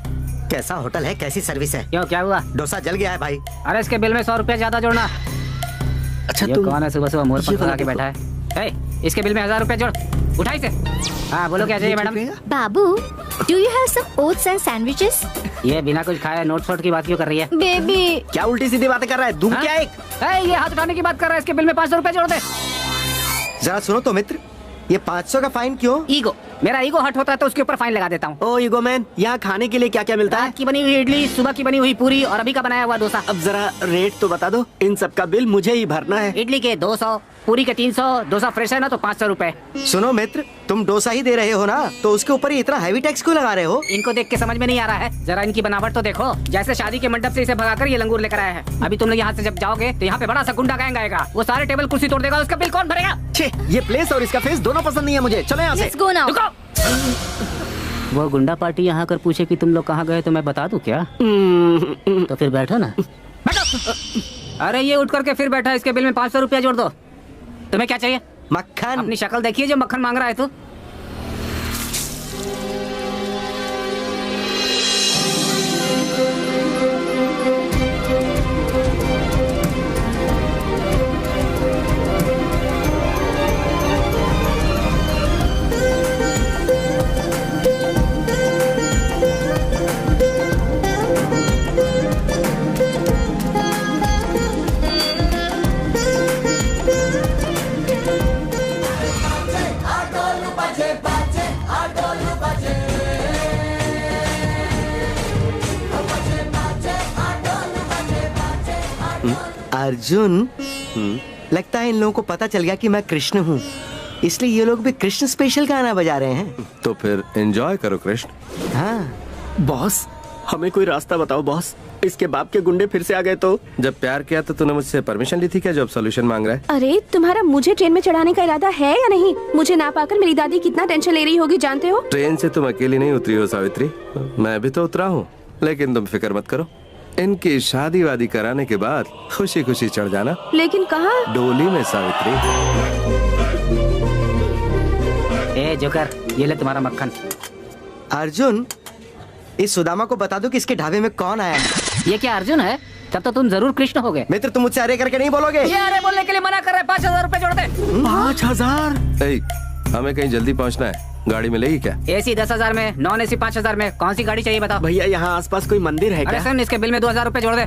कैसा होटल है, कैसी सर्विस है? क्यों, क्या हुआ? डोसा जल गया है भाई। अरे इसके बिल में 100 रुपया ज्यादा जोड़ना। अच्छा ये कौन है सुबह सुबह मोर पंख लगा के बैठा है? ए, इसके बिल में 1000 रुपया जोड़, उठा इसे। हाँ बोलो, क्या चाहिए मैडम? बाबू, do you have some oats and sandwiches? ये बिना कुछ खाए नोट शोट की बात क्यों कर रही है? बेबी, क्या उल्टी सीधी बातें कर रहा है? दूं क्या एक? ये हाथ उठाने की बात कर रहा है, इसके बिल में 500 रुपया जोड़ दे। जरा सुनो तो मित्र, ये 500 का फाइन क्यों? ईगो, मेरा ईगो हट होता है तो उसके ऊपर फाइन लगा देता हूँ। ओ ईगो मैन, यहाँ खाने के लिए क्या क्या मिलता है? रात की बनी हुई इडली, सुबह की बनी हुई पूरी और अभी का बनाया हुआ डोसा। अब जरा रेट तो बता दो, इन सब का बिल मुझे ही भरना है। इडली के 200, पूरी के 300, डोसा फ्रेश है ना तो 500 रुपए। सुनो मित्र, तुम डोसा ही दे रहे हो ना, तो उसके ऊपर ही इतना हैवी टैक्स क्यों लगा रहे हो? इनको देख के समझ में नहीं आ रहा है, जरा इनकी बनावट तो देखो। जैसे शादी के मंडप से इसे भगाकर ये लंगूर लेकर आया है। अभी तुम लोग यहाँ से जब जाओगे तो यहाँ पे बड़ा सा गुंडा गैंग आएगा, वो सारे टेबल कुर्सी तोड़ देगा, उसका बिल कौन भरेगा? छे, ये प्लेस और इसका फेस दोनों पसंद नहीं है मुझे। चलो यहाँ से। Let's go now. वो गुंडा पार्टी यहाँ आकर पूछे कि तुम लोग कहाँ गए तो मैं बता दूं क्या? तो फिर बैठो ना। बैठो। अरे ये उठ करके फिर बैठा, इसके बिल में 500 रुपया जोड़ दो। तुम्हें क्या चाहिए? मक्खन। अपनी शक्ल देखिए जो मक्खन मांग रहा है तू। अर्जुन, लगता है इन लोगों को पता चल गया कि मैं कृष्ण हूँ, इसलिए ये लोग भी कृष्ण स्पेशल गाना बजा रहे हैं। तो फिर एंजॉय करो कृष्ण। हाँ बॉस, हमें कोई रास्ता बताओ बॉस, इसके बाप के गुंडे फिर से आ गए तो? जब प्यार किया तो तूने मुझसे परमिशन ली थी क्या, जो अब सॉल्यूशन मांग रहा है? अरे तुम्हारा मुझे ट्रेन में चढ़ाने का इरादा है या नहीं? मुझे ना पाकर मेरी दादी कितना टेंशन ले रही होगी जानते हो? ट्रेन से तुम अकेली नहीं उतरी हो सावित्री, मैं भी तो उतरा हूँ। लेकिन तुम फिक्र मत करो, इनकी शादी वादी कराने के बाद खुशी खुशी चढ़ जाना। लेकिन कहाँ? डोली में सावित्री। ए जोकर, ये ले तुम्हारा मक्खन। अर्जुन, इस सुदामा को बता दो कि इसके ढाबे में कौन आया है। ये क्या अर्जुन है? तब तो तुम जरूर कृष्ण होगे। मित्र, तुम मुझसे अरे करके नहीं बोलोगे। ये अरे बोलने के लिए मना कर रहे हैं। 5000 रुपए जोड़ दे। 5000? हमें कहीं जल्दी पहुंचना है, गाड़ी मिलेगी क्या? एसी 10,000 में, नॉन एसी 5,000 में, कौन सी गाड़ी चाहिए बताओ? भैया यहाँ आसपास कोई मंदिर है क्या? अरे सुन, इसके बिल में 2,000 रुपए जोड़ दे।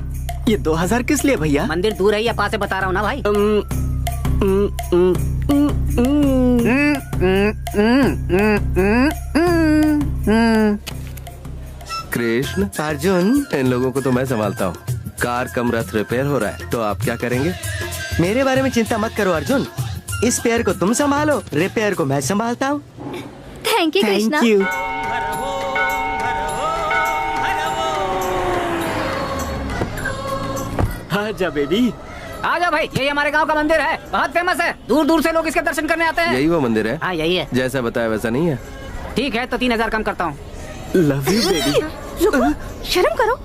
ये 2000 किस लिए भैया? मंदिर दूर है या पास से बता रहा हूँ ना भाई। कृष्ण, अर्जुन, इन लोगों को तो मैं संभालता हूँ। कार कम रथ रिपेयर हो रहा है, तो आप क्या करेंगे? मेरे बारे में चिंता मत करो अर्जुन, इस पेयर को तुम संभालो, रिपेयर को मैं संभालता हूँ। Thank you Krishna. Thank you. आजा बेबी। आजा भाई, यही हमारे गांव का मंदिर है, बहुत फेमस है, दूर दूर से लोग इसके दर्शन करने आते हैं। यही वो मंदिर है? हाँ यही है। जैसा बताया वैसा नहीं है? ठीक है तो 3000 कम करता हूँ। Love you baby. रुको, शर्म करो,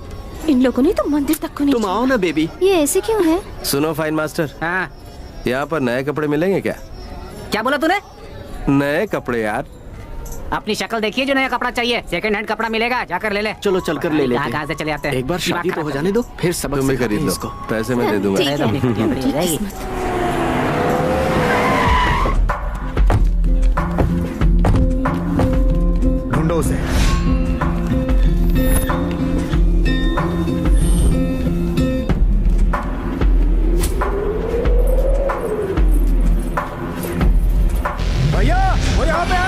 इन लोगों ने तो मंदिर तक को नहीं। तुम आओ ना बेबी। ये ऐसे क्यों है? सुनो फाइन मास्टर, हाँ यहाँ पर नए कपड़े मिलेंगे क्या? क्या बोला तूने? नए कपड़े यार। अपनी शक्ल देखिए, जो नया कपड़ा चाहिए सेकंड हैंड कपड़ा मिलेगा, जाकर ले ले। चलो चल कर ले लेते हैं। कहाँ से चले आते हैं? एक बार शादी तो हो जाने दो, फिर सबक तुम भी सिखाते खरीद हैं लो, इसको। पैसे मैं दे दूंगा। ढूंढो उसे। भैया वो यहाँ पे है।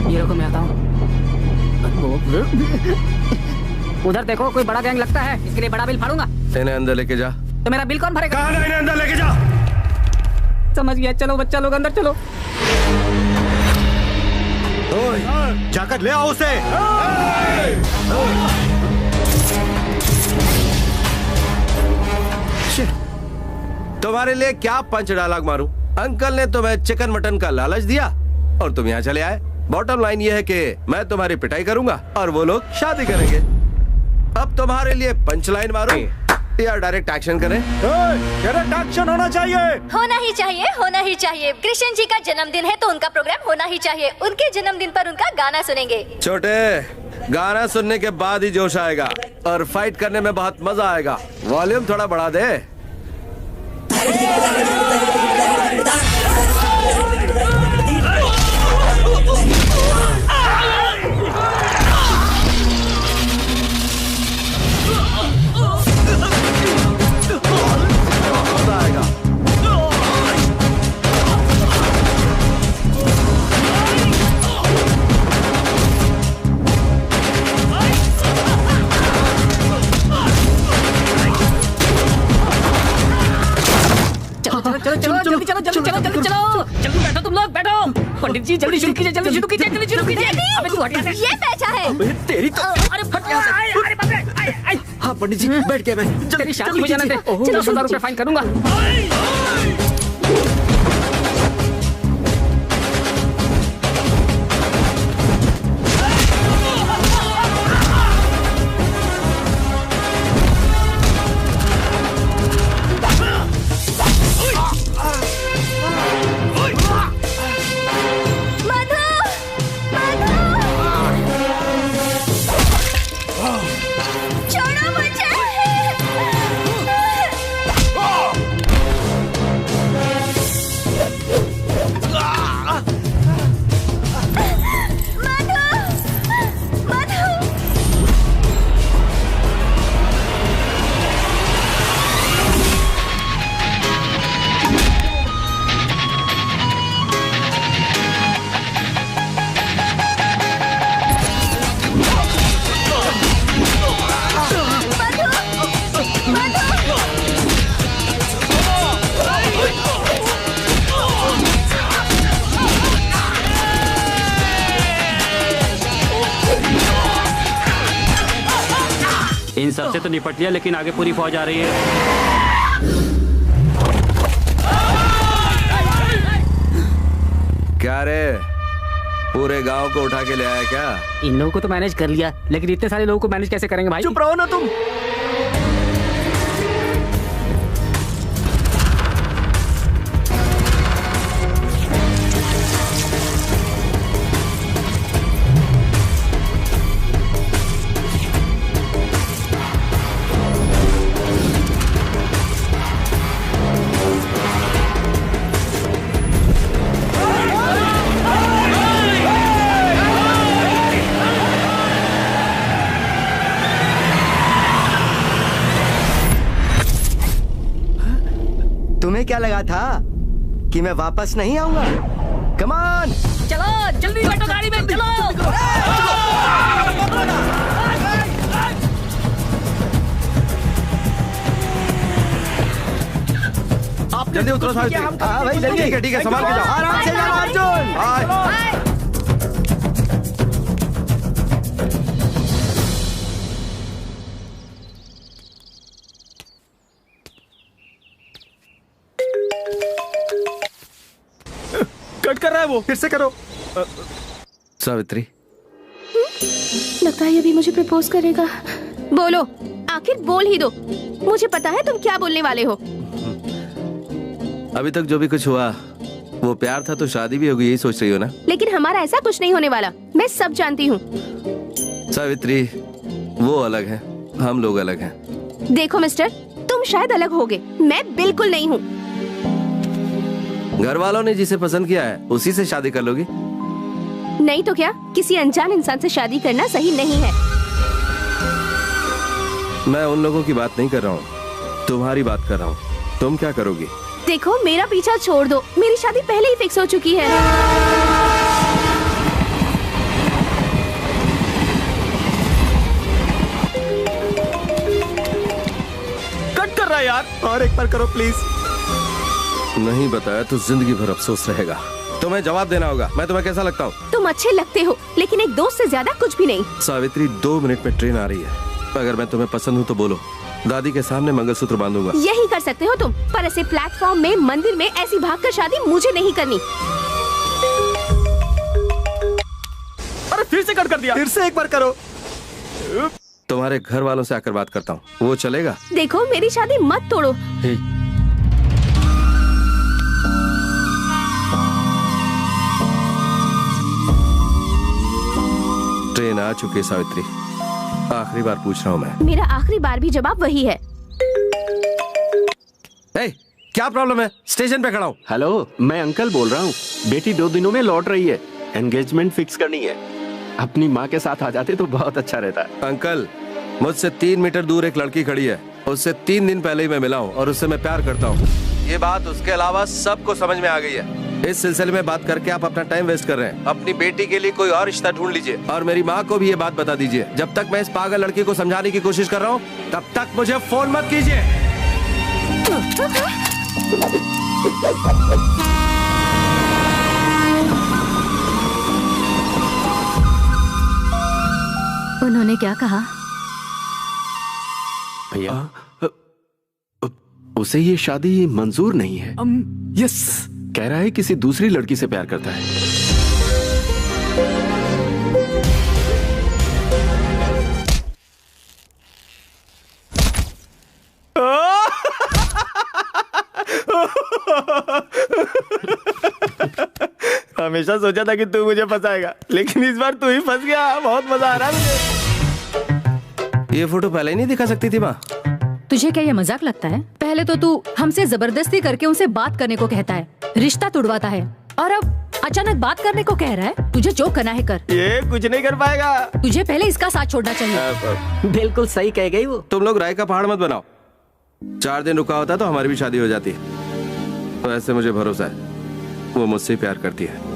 ये रुको मैं आता हूँ। उधर देखो, कोई बड़ा गैंग लगता है, इसके लिए बड़ा बिल फाड़ूंगा। इन्हें अंदर लेके जा। तो मेरा बिल कौन भरेगा? कहाँ इन्हें अंदर लेके जा। समझ गया, चलो बच्चा लोग अंदर चलो। जाकर ले आओ उसे। तुम्हारे लिए क्या पंच डायलॉग मारूं? अंकल ने तुम्हें चिकन मटन का लालच दिया और तुम यहाँ चले आए। बॉटम लाइन ये है कि मैं तुम्हारी पिटाई करूंगा और वो लोग शादी करेंगे। अब तुम्हारे लिए पंच लाइन मारूं या डायरेक्ट एक्शन करें? डायरेक्ट एक्शन होना चाहिए। होना ही चाहिए, होना ही चाहिए। कृष्ण जी का जन्मदिन है तो उनका प्रोग्राम होना ही चाहिए। उनके जन्मदिन पर उनका गाना सुनेंगे। छोटे, गाना सुनने के बाद ही जोश आएगा और फाइट करने में बहुत मजा आएगा। वॉल्यूम थोड़ा बढ़ा दे। चलो जल्दी चलो, जल्दी चलो, जल्दी चलो, जल्दी बैठो तुम लोग, बैठो। पंडित जी जल्दी शुरू कीजिए, जल्दी शुरू कीजिए, जल्दी शुरू कीजिए। अबे तू हट जा। ये पैसा है। तेरी तो अरे फट गया। अरे बाप रे। हाँ पंडित जी बैठ गया मैं। तेरी शादी हो जाने दे। चलो 1000 रुपए फाइन करूंगा। इन सबसे तो निपट लिया, लेकिन आगे पूरी फौज आ रही है। क्या रे, पूरे गांव को उठा के ले आया क्या? इन लोगों को तो मैनेज कर लिया, लेकिन इतने सारे लोगों को मैनेज कैसे करेंगे भाई? चुप रहो ना तुम। तुम्हें क्या लगा था कि मैं वापस नहीं आऊंगा? कम ऑन, चलो जल्दी बैठो गाड़ी में, चलो। आप जल्दी उतरो सावित्री। हाँ भाई जल्दी। ठीक है संभाल के जाओ। आराम से जाओ अर्जुन। कट कर रहा है वो, फिर से करो। सावित्री, लगता है अभी मुझे प्रपोज करेगा। बोलो, आखिर बोल ही दो। मुझे पता है तुम क्या बोलने वाले हो। अभी तक जो भी कुछ हुआ वो प्यार था तो शादी भी होगी, यही सोच रही हो ना? लेकिन हमारा ऐसा कुछ नहीं होने वाला, मैं सब जानती हूँ। सावित्री, वो अलग है, हम लोग अलग हैं। देखो मिस्टर, तुम शायद अलग होगे, मैं बिल्कुल नहीं हूँ। घर वालों ने जिसे पसंद किया है उसी से शादी कर लोगी? नहीं तो क्या, किसी अनजान इंसान से शादी करना सही नहीं है। मैं उन लोगों की बात नहीं कर रहा हूँ, तुम्हारी बात कर रहा हूँ। तुम क्या करोगी? देखो मेरा पीछा छोड़ दो, मेरी शादी पहले ही फिक्स हो चुकी है। कट कर रहा है यार, और एक बार करो प्लीज। नहीं बताया तो जिंदगी भर अफसोस रहेगा। तुम्हें जवाब देना होगा। मैं तुम्हें कैसा लगता हूँ? तुम अच्छे लगते हो, लेकिन एक दोस्त से ज्यादा कुछ भी नहीं। सावित्री, 2 मिनट में ट्रेन आ रही है। अगर मैं तुम्हें पसंद हूँ तो बोलो, दादी के सामने मंगलसूत्र बांधूंगा। यही कर सकते हो तुम, पर ऐसे प्लेटफॉर्म में, मंदिर में ऐसी भागकर शादी मुझे नहीं करनी। अरे फिर से कट कर दिया। फिर से एक बार करो। तुम्हारे घर वालों से आकर बात करता हूँ, वो चलेगा? देखो मेरी शादी मत तोड़ो। ट्रेन आ चुकी है सावित्री, आखिरी बार पूछ रहा हूँ मैं। मेरा आखिरी बार भी जवाब वही है। क्या प्रॉब्लम है? स्टेशन पे खड़ा हूँ। हेलो, मैं अंकल बोल रहा हूँ। बेटी 2 दिनों में लौट रही है, एंगेजमेंट फिक्स करनी है। अपनी माँ के साथ आ जाते तो बहुत अच्छा रहता है। अंकल, मुझसे 3 मीटर दूर एक लड़की खड़ी है, उससे 3 दिन पहले ही मैं मिला हूँ और उससे मैं प्यार करता हूँ। ये बात उसके अलावा सबको समझ में आ गई है। इस सिलसिले में बात करके आप अपना टाइम वेस्ट कर रहे हैं। अपनी बेटी के लिए कोई और रिश्ता ढूंढ लीजिए और मेरी माँ को भी ये बात बता दीजिए। जब तक मैं इस पागल लड़की को समझाने की कोशिश कर रहा हूँ तब तक मुझे फोन मत कीजिए। उन्होंने क्या कहा? भैया, उसे ये शादी मंजूर नहीं है। यस, कह रहा है किसी दूसरी लड़की से प्यार करता है। हमेशा सोचा था कि तू मुझे फंसाएगा, लेकिन इस बार तू ही फंस गया। बहुत मजा आ रहा है मुझे। ये फोटो पहले ही नहीं दिखा सकती थी माँ? तुझे क्या ये मजाक लगता है? पहले तो तू हमसे जबरदस्ती करके उनसे बात करने को कहता है, रिश्ता तुड़वाता है, और अब अचानक बात करने को कह रहा है। तुझे जो करना है कर। ये कुछ नहीं कर पाएगा। तुझे पहले इसका साथ छोड़ना चाहिए। बिल्कुल सही कह गई वो। तुम लोग राय का पहाड़ मत बनाओ। 4 दिन रुका होता तो हमारी भी शादी हो जाती। वैसे मुझे भरोसा है वो मुझसे प्यार करती है।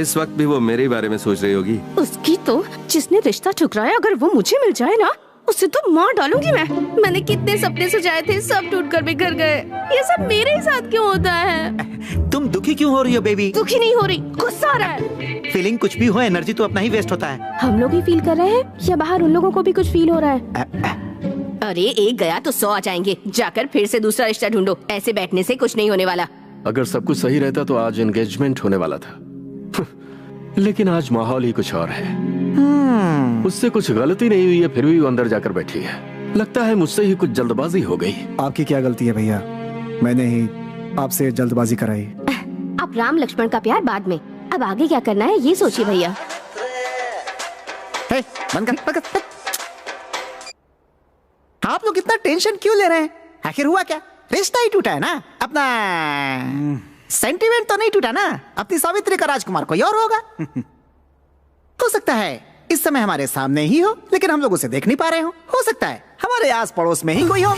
इस वक्त भी वो मेरे बारे में सोच रही होगी। उसकी तो, जिसने रिश्ता ठुकराया, अगर वो मुझे मिल जाए ना, उसे तो मार डालूंगी मैं। मैंने कितने सपने सजाए थे, सब टूटकर बिखर गए। ये सब मेरे ही साथ क्यों होता है? तुम दुखी क्यों हो रही हो बेबी? दुखी नहीं हो रही, गुस्सा आ रहा है। फीलिंग कुछ भी हो, एनर्जी तो अपना ही वेस्ट होता है। हम लोग ही फील कर रहे हैं या बाहर उन लोगों को भी कुछ फील हो रहा है? अरे एक गया तो 100 आ जाएंगे। जाकर फिर से दूसरा रिश्ता ढूंढो। ऐसे बैठने से कुछ नहीं होने वाला। अगर सब कुछ सही रहता तो आज एंगेजमेंट होने वाला था। लेकिन आज माहौल ही कुछ और है। उससे कुछ गलती नहीं हुई है, फिर भी वो अंदर जाकर बैठी है। लगता है मुझसे ही कुछ जल्दबाजी हो गई। आपकी क्या गलती है भैया? मैंने ही आपसे जल्दबाजी कराई। अब राम लक्ष्मण का प्यार बाद में, अब आगे क्या करना है ये सोचिए भैया। आप लोग इतना टेंशन क्यों ले रहे हैं? आखिर हुआ क्या? रिश्ता ही टूटा है ना अपना। सेंटिमेंट तो नहीं टूटा ना। अपनी सावित्री का राजकुमार कोई और होगा। हो सकता है इस समय हमारे सामने ही हो, लेकिन हम लोग उसे देख नहीं पा रहे हो सकता है हमारे आस पड़ोस में ही कोई हो।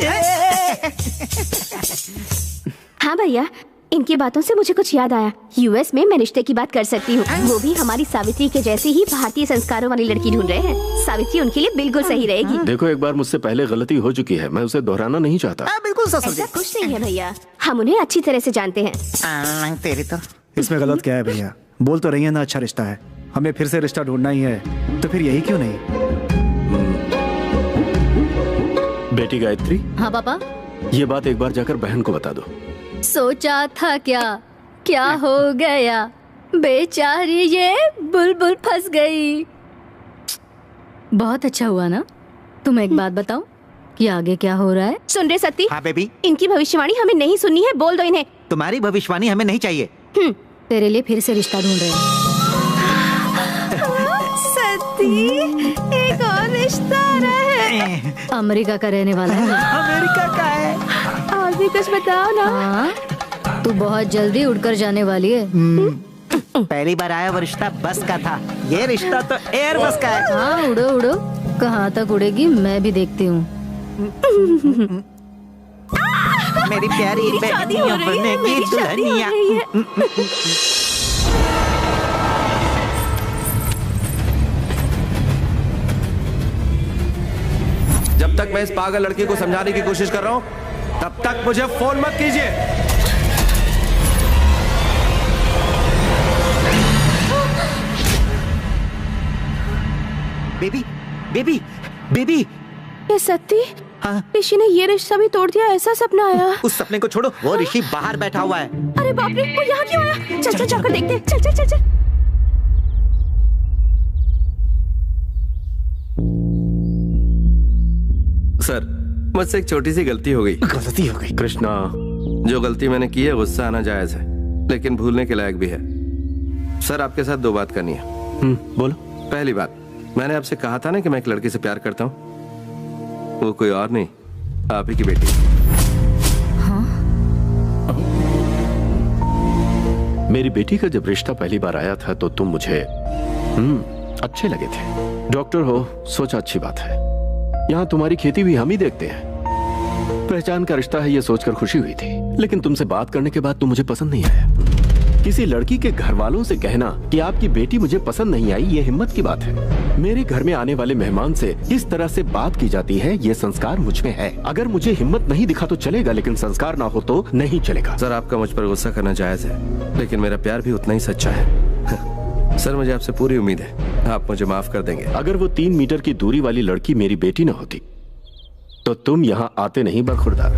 हाँ भैया, इनकी बातों से मुझे कुछ याद आया। यूएस में मैं रिश्ते की बात कर सकती हूँ। वो भी हमारी सावित्री के जैसी ही भारतीय संस्कारों वाली लड़की ढूंढ रहे हैं। सावित्री उनके लिए बिल्कुल सही रहेगी। देखो, एक बार मुझसे पहले गलती हो चुकी है, मैं उसे दोहराना नहीं चाहता। बिल्कुल ससुर जी। ऐसा कुछ नहीं है भैया, हम उन्हें अच्छी तरह से जानते हैं। तेरी तो इसमें गलत क्या है भैया? बोल तो रही है ना अच्छा रिश्ता है, हमें फिर से रिश्ता ढूंढना ही है, तो फिर यही क्यों नहीं? बेटी गायत्री। हाँ पापा। ये बात एक बार जाकर बहन को बता दो। सोचा था क्या हो गया, बेचारी ये बुलबुल फंस गई। बहुत अच्छा हुआ ना। तुम एक बात बताओ कि आगे क्या हो रहा है? सुन रहे सती? हाँ बेबी। इनकी भविष्यवाणी हमें नहीं सुननी है, बोल दो इन्हें। तुम्हारी भविष्यवाणी हमें नहीं चाहिए। तेरे लिए फिर से रिश्ता ढूंढ रहे हैं। सती, एक और रिश्ता आ रहा है। अमेरिका का रहने वाला है। अमेरिका का है। और भी कुछ बताओ ना। हाँ, तू बहुत जल्दी उड़कर जाने वाली है। पहली बार आया वो रिश्ता बस का था, ये रिश्ता तो एयर बस का है। हाँ, उड़ो उड़ो, कहाँ तक उड़ेगी मैं भी देखती हूँ। मेरी प्यारी बहनिया बनेगी दुल्हनिया। जब तक मैं इस पागल लड़की को समझाने की कोशिश कर रहा हूं, तब तक मुझे फोन मत कीजिए। Baby, baby, baby. ये सती? हाँ? ऋषि ने ये रिश्ता भी तोड़ दिया, ऐसा सपना आया। उस सपने को छोड़ो, वो ऋषि बाहर बैठा हुआ है। अरे बाप रे, वो यहाँ क्यों आया? चल चल जाकर देखते हैं। चल चल चल चल। सर, मुझसे एक छोटी सी गलती हो गई। गलती हो गई? कृष्णा, जो गलती मैंने की है गुस्सा आना जायज है, लेकिन भूलने के लायक भी है। सर, आपके साथ दो बात करनी है। बोलो। पहली बात, मैंने आपसे कहा था ना कि मैं एक लड़की से प्यार करता हूँ। वो कोई और नहीं, आप ही की बेटी। हाँ? मेरी बेटी का जब रिश्ता पहली बार आया था तो तुम मुझे अच्छे लगे थे। डॉक्टर हो, सोचा अच्छी बात है। यहाँ तुम्हारी खेती भी हम ही देखते हैं। पहचान का रिश्ता है ये सोचकर खुशी हुई थी, लेकिन तुमसे बात करने के बाद तुम मुझे पसंद नहीं आया। किसी लड़की के घर वालों से कहना कि आपकी बेटी मुझे पसंद नहीं आई, ये हिम्मत की बात है। मेरे घर में आने वाले मेहमान से इस तरह से बात की जाती है, ये संस्कार मुझ में है। अगर मुझे हिम्मत नहीं दिखा तो चलेगा, लेकिन संस्कार ना हो तो नहीं चलेगा। सर, आपका मुझ पर गुस्सा करना जायज है, लेकिन मेरा प्यार भी उतना ही सच्चा है। सर, मुझे आपसे पूरी उम्मीद है, आप मुझे माफ कर देंगे। अगर वो 3 मीटर की दूरी वाली लड़की मेरी बेटी न होती तो तुम यहाँ आते नहीं बखुरदार।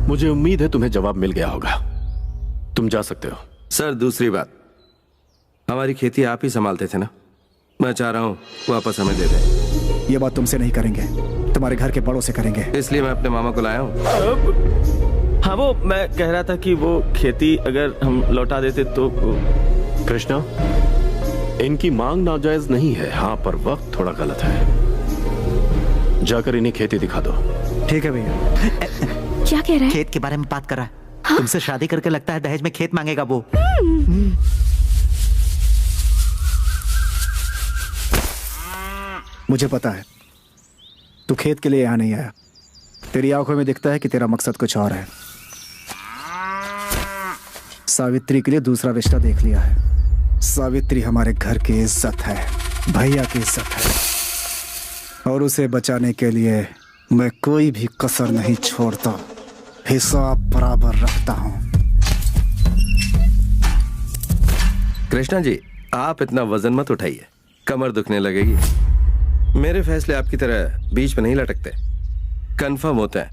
मुझे उम्मीद है तुम्हें जवाब मिल गया होगा, तुम जा सकते हो। सर, दूसरी बात, हमारी खेती आप ही संभालते थे ना, मैं चाह रहा हूँ वापस हमें दे दें। ये बात तुमसे नहीं करेंगे, तुम्हारे घर के बड़ों से करेंगे। इसलिए मैं अपने मामा को लाया हूँ। हाँ, वो मैं कह रहा था कि वो खेती अगर हम लौटा देते तो। कृष्णा, इनकी मांग नाजायज नहीं है, हाँ, पर वक्त थोड़ा गलत है। जाकर इन्हें खेती दिखा दो। ठीक है भैया। क्या कह रहा है? खेत के बारे में बात कर रहा है। हाँ? तुमसे शादी करके लगता है दहेज में खेत मांगेगा वो। मुझे पता है तू खेत के लिए यहाँ नहीं आया। तेरी आंखों में दिखता है कि तेरा मकसद कुछ और है। सावित्री के लिए दूसरा रिश्ता देख लिया है। सावित्री हमारे घर की इज्जत है, भैया की इज्जत है, और उसे बचाने के लिए मैं कोई भी कसर नहीं छोड़ता, हिसाब बराबर रखता हूं। कृष्णा जी, आप इतना वजन मत उठाइए, कमर दुखने लगेगी। मेरे फैसले आपकी तरह बीच में नहीं लटकते, कंफर्म होते हैं,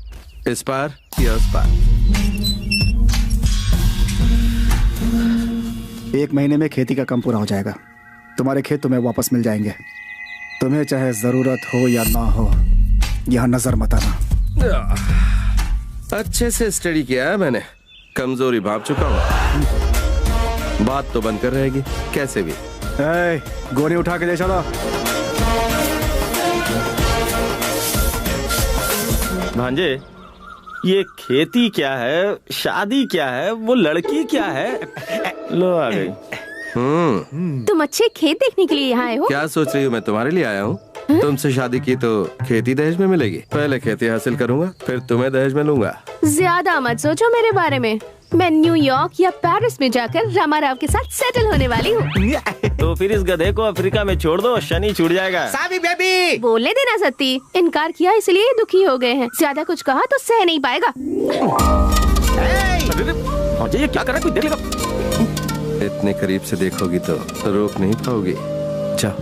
इस पार या उस पार। 1 महीने में खेती का काम पूरा हो जाएगा। तुम्हारे खेत तुम्हें वापस मिल जाएंगे। तुम्हें चाहे जरूरत हो या ना हो, यहाँ नजर मत आना। अच्छे से स्टडी किया है मैंने, कमजोरी भाप चुका हूँ। बात तो बनकर रहेगी कैसे भी। गोनी उठा के ले चलो। भांजे, ये खेती क्या है, शादी क्या है, वो लड़की क्या है? लो आ गई। तुम अच्छे खेत देखने के लिए यहाँ आए हो? क्या सोच रही हो मैं तुम्हारे लिए आया हूँ? तुमसे शादी की तो खेती दहेज में मिलेगी। पहले खेती हासिल करूंगा, फिर तुम्हें दहेज में लूंगा। ज्यादा मत सोचो मेरे बारे में। मैं न्यूयॉर्क या पेरिस में जाकर रामाराव के साथ सेटल होने वाली हूँ। तो फिर इस गधे को अफ्रीका में छोड़ दो, शनि छूट जाएगा। साबी बेबी बोलने देना सत्ती। इनकार किया इसलिए दुखी हो गए हैं। ज्यादा कुछ कहा तो सह नहीं पाएगा। ये क्या कर रहा है? कोई देख लेगा। इतने करीब से देखोगी तो रोक नहीं पाओगी। जाओ,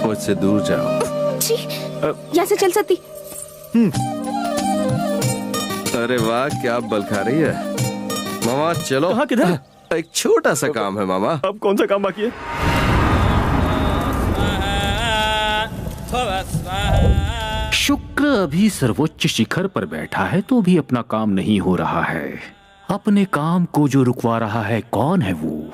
मुझसे दूर जाओ। छी, यहाँ से चल सत्ती। अरे वाह, क्या बल खा रही है मामा। चलो। हाँ, किधर? एक छोटा सा काम है मामा। अब कौन सा काम बाकी है? शुक्र अभी सर्वोच्च शिखर पर बैठा है तो भी अपना काम नहीं हो रहा है। अपने काम को जो रुकवा रहा है कौन है वो?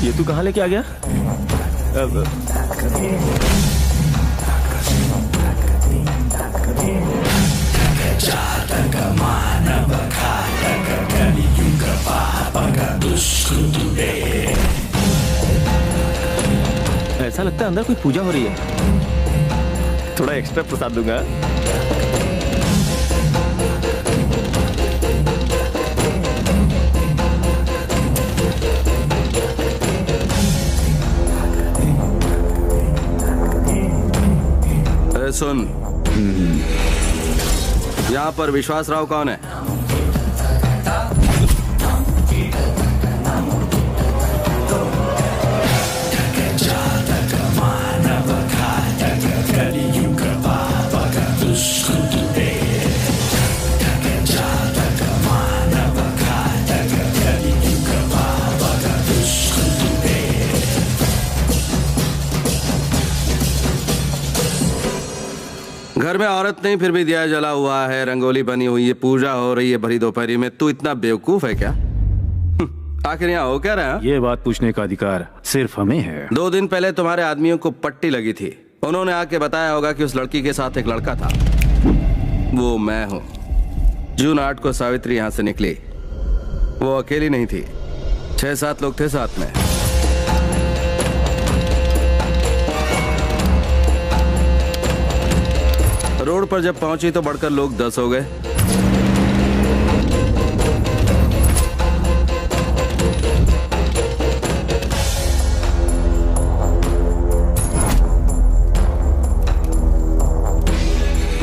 ये तू कहाँ लेके आ गया? ऐसा लगता है अंदर कोई पूजा हो रही है। थोड़ा एक्स्ट्रा प्रसाद दूंगा। सुन, यहाँ पर विश्वास राव कौन है? घर में औरत नहीं, फिर भी दिया जला हुआ है, रंगोली बनी हुई है, पूजा हो रही है भरी दोपहरी में। तू इतना बेवकूफ है क्या? आखिर यहाँ हो क्या रहा? ये बात पूछने का अधिकार सिर्फ हमें है। 2 दिन पहले तुम्हारे आदमियों को पट्टी लगी थी। उन्होंने आके बताया होगा कि उस लड़की के साथ एक लड़का था। वो मैं हूँ। जून 8 को सावित्री यहाँ से निकली। वो अकेली नहीं थी, 6-7 लोग थे साथ में। रोड पर जब पहुंची तो बढ़कर लोग 10 हो गए।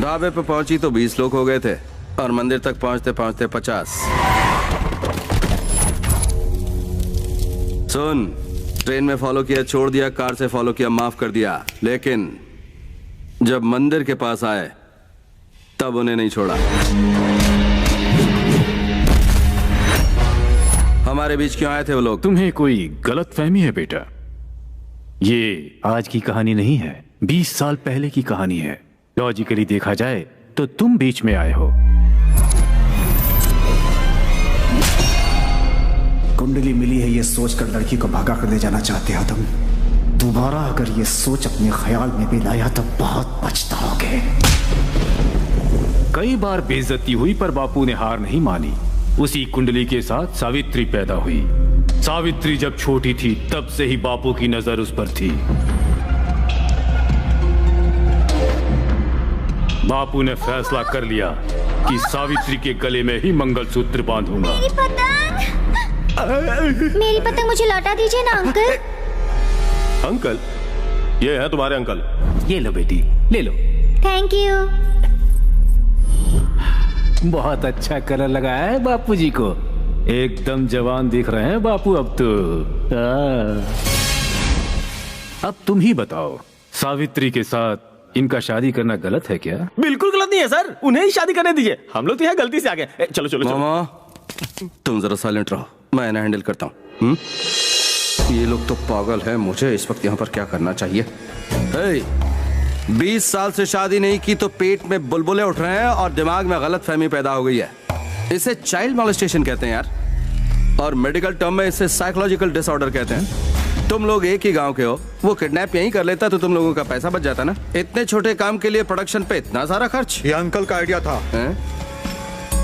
ढाबे पे पहुंची तो 20 लोग हो गए थे और मंदिर तक पहुंचते पहुंचते 50। सुन, ट्रेन में फॉलो किया, छोड़ दिया, कार से फॉलो किया, माफ कर दिया, लेकिन जब मंदिर के पास आए तब उन्हें नहीं छोड़ा। हमारे बीच क्यों आए थे वो लोग? तुम्हें कोई गलत फहमी है बेटा। ये आज की कहानी नहीं है, 20 साल पहले की कहानी है। लॉजिकली देखा जाए तो तुम बीच में आए हो। कुंडली मिली है ये सोचकर लड़की को भगा कर ले जाना चाहते हो तुम। दोबारा अगर ये सोच अपने ख्याल में भी लाया तो बहुत पछताओगे। कई बार बेइज्जती हुई पर बापू ने हार नहीं मानी। उसी कुंडली के साथ सावित्री पैदा हुई। सावित्री जब छोटी थी तब से ही बापू की नजर उस पर थी। बापू ने फैसला कर लिया कि सावित्री के गले में ही मंगलसूत्र बांधूंगा। मेरी पतंग मुझे लौटा दीजिए ना अंकल। अंकल? ये है तुम्हारे अंकल। ये लो बेटी, ले लो। Thank you. बहुत अच्छा कलर लगाया है बापू जी को। एकदम जवान दिख रहे हैं बापू अब तो। अब तुम ही बताओ, सावित्री के साथ इनका शादी करना गलत है क्या? बिल्कुल गलत नहीं है सर, उन्हें ही शादी करने दीजिए। हम लोग तो यहाँ गलती से आ गए। चलो चलो मामा, तुम जरा साइलेंट रहो, मैं इन्हें हैंडल करता हूँ। ये लोग तो पागल हैं, मुझे इस वक्त यहाँ पर क्या करना चाहिए? 20 साल से शादी नहीं की तो पेट में बुलबुले उठ रहे हैं और दिमाग में गलत फहमी पैदा हो गई है। इसे चाइल्ड मॉलेस्टेशन कहते हैं यार, और मेडिकल टर्म में इसे साइकोलॉजिकल डिसऑर्डर कहते हैं। तुम लोग एक ही गांव के हो, वो किडनैप यहीं कर लेता तो तुम लोगों का पैसा बच जाता ना। इतने छोटे काम के लिए प्रोडक्शन पे इतना सारा खर्च। ये अंकल का आइडिया था।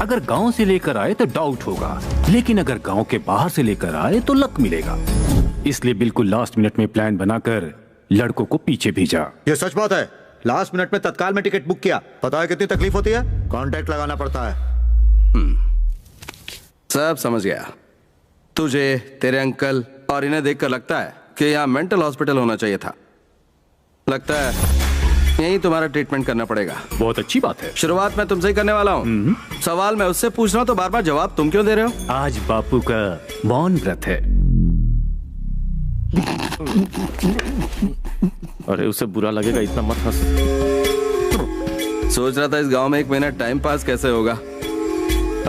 अगर गांव से लेकर आए तो डाउट होगा, लेकिन अगर गांव के बाहर से लेकर आए तो लक मिलेगा। इसलिए बिल्कुल लास्ट मिनट में प्लान बनाकर लड़कों को पीछे भेजा। ये सच बात है। लास्ट मिनट में तत्काल में टिकट बुक किया। पता है कितनी तकलीफ होती है? कॉन्टैक्ट लगाना पड़ता है। सब समझ गया। तुझे, तेरे अंकल और इन्हें देखकर लगता है कि यहाँ मेंटल हॉस्पिटल होना चाहिए था। लगता है यही तुम्हारा ट्रीटमेंट करना पड़ेगा। बहुत अच्छी बात है। शुरुआत मैं तुमसे ही करने वाला हूँ। सवाल मैं उससे पूछ रहा हूँ तो बार बार जवाब तुम क्यों दे रहे हो? आज बापू का मौन व्रत है। अरे उसे बुरा लगेगा, इतना मत हंस। सोच रहा था इस गांव में एक महीना टाइम पास कैसे होगा।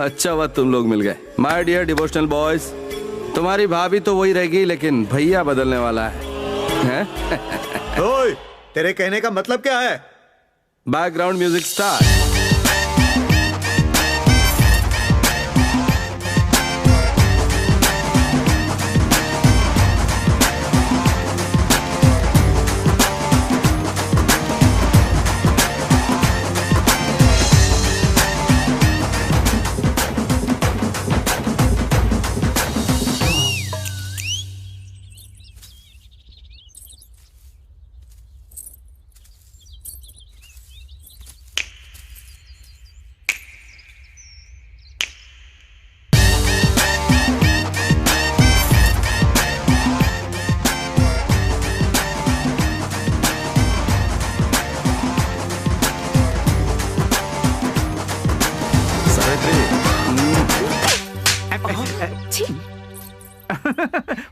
अच्छा हुआ तुम लोग मिल गए। माय डियर डिवोशनल बॉयज, तुम्हारी भाभी तो वही रहेगी लेकिन भैया बदलने वाला है। ओए, तेरे कहने का मतलब क्या है? Background music start.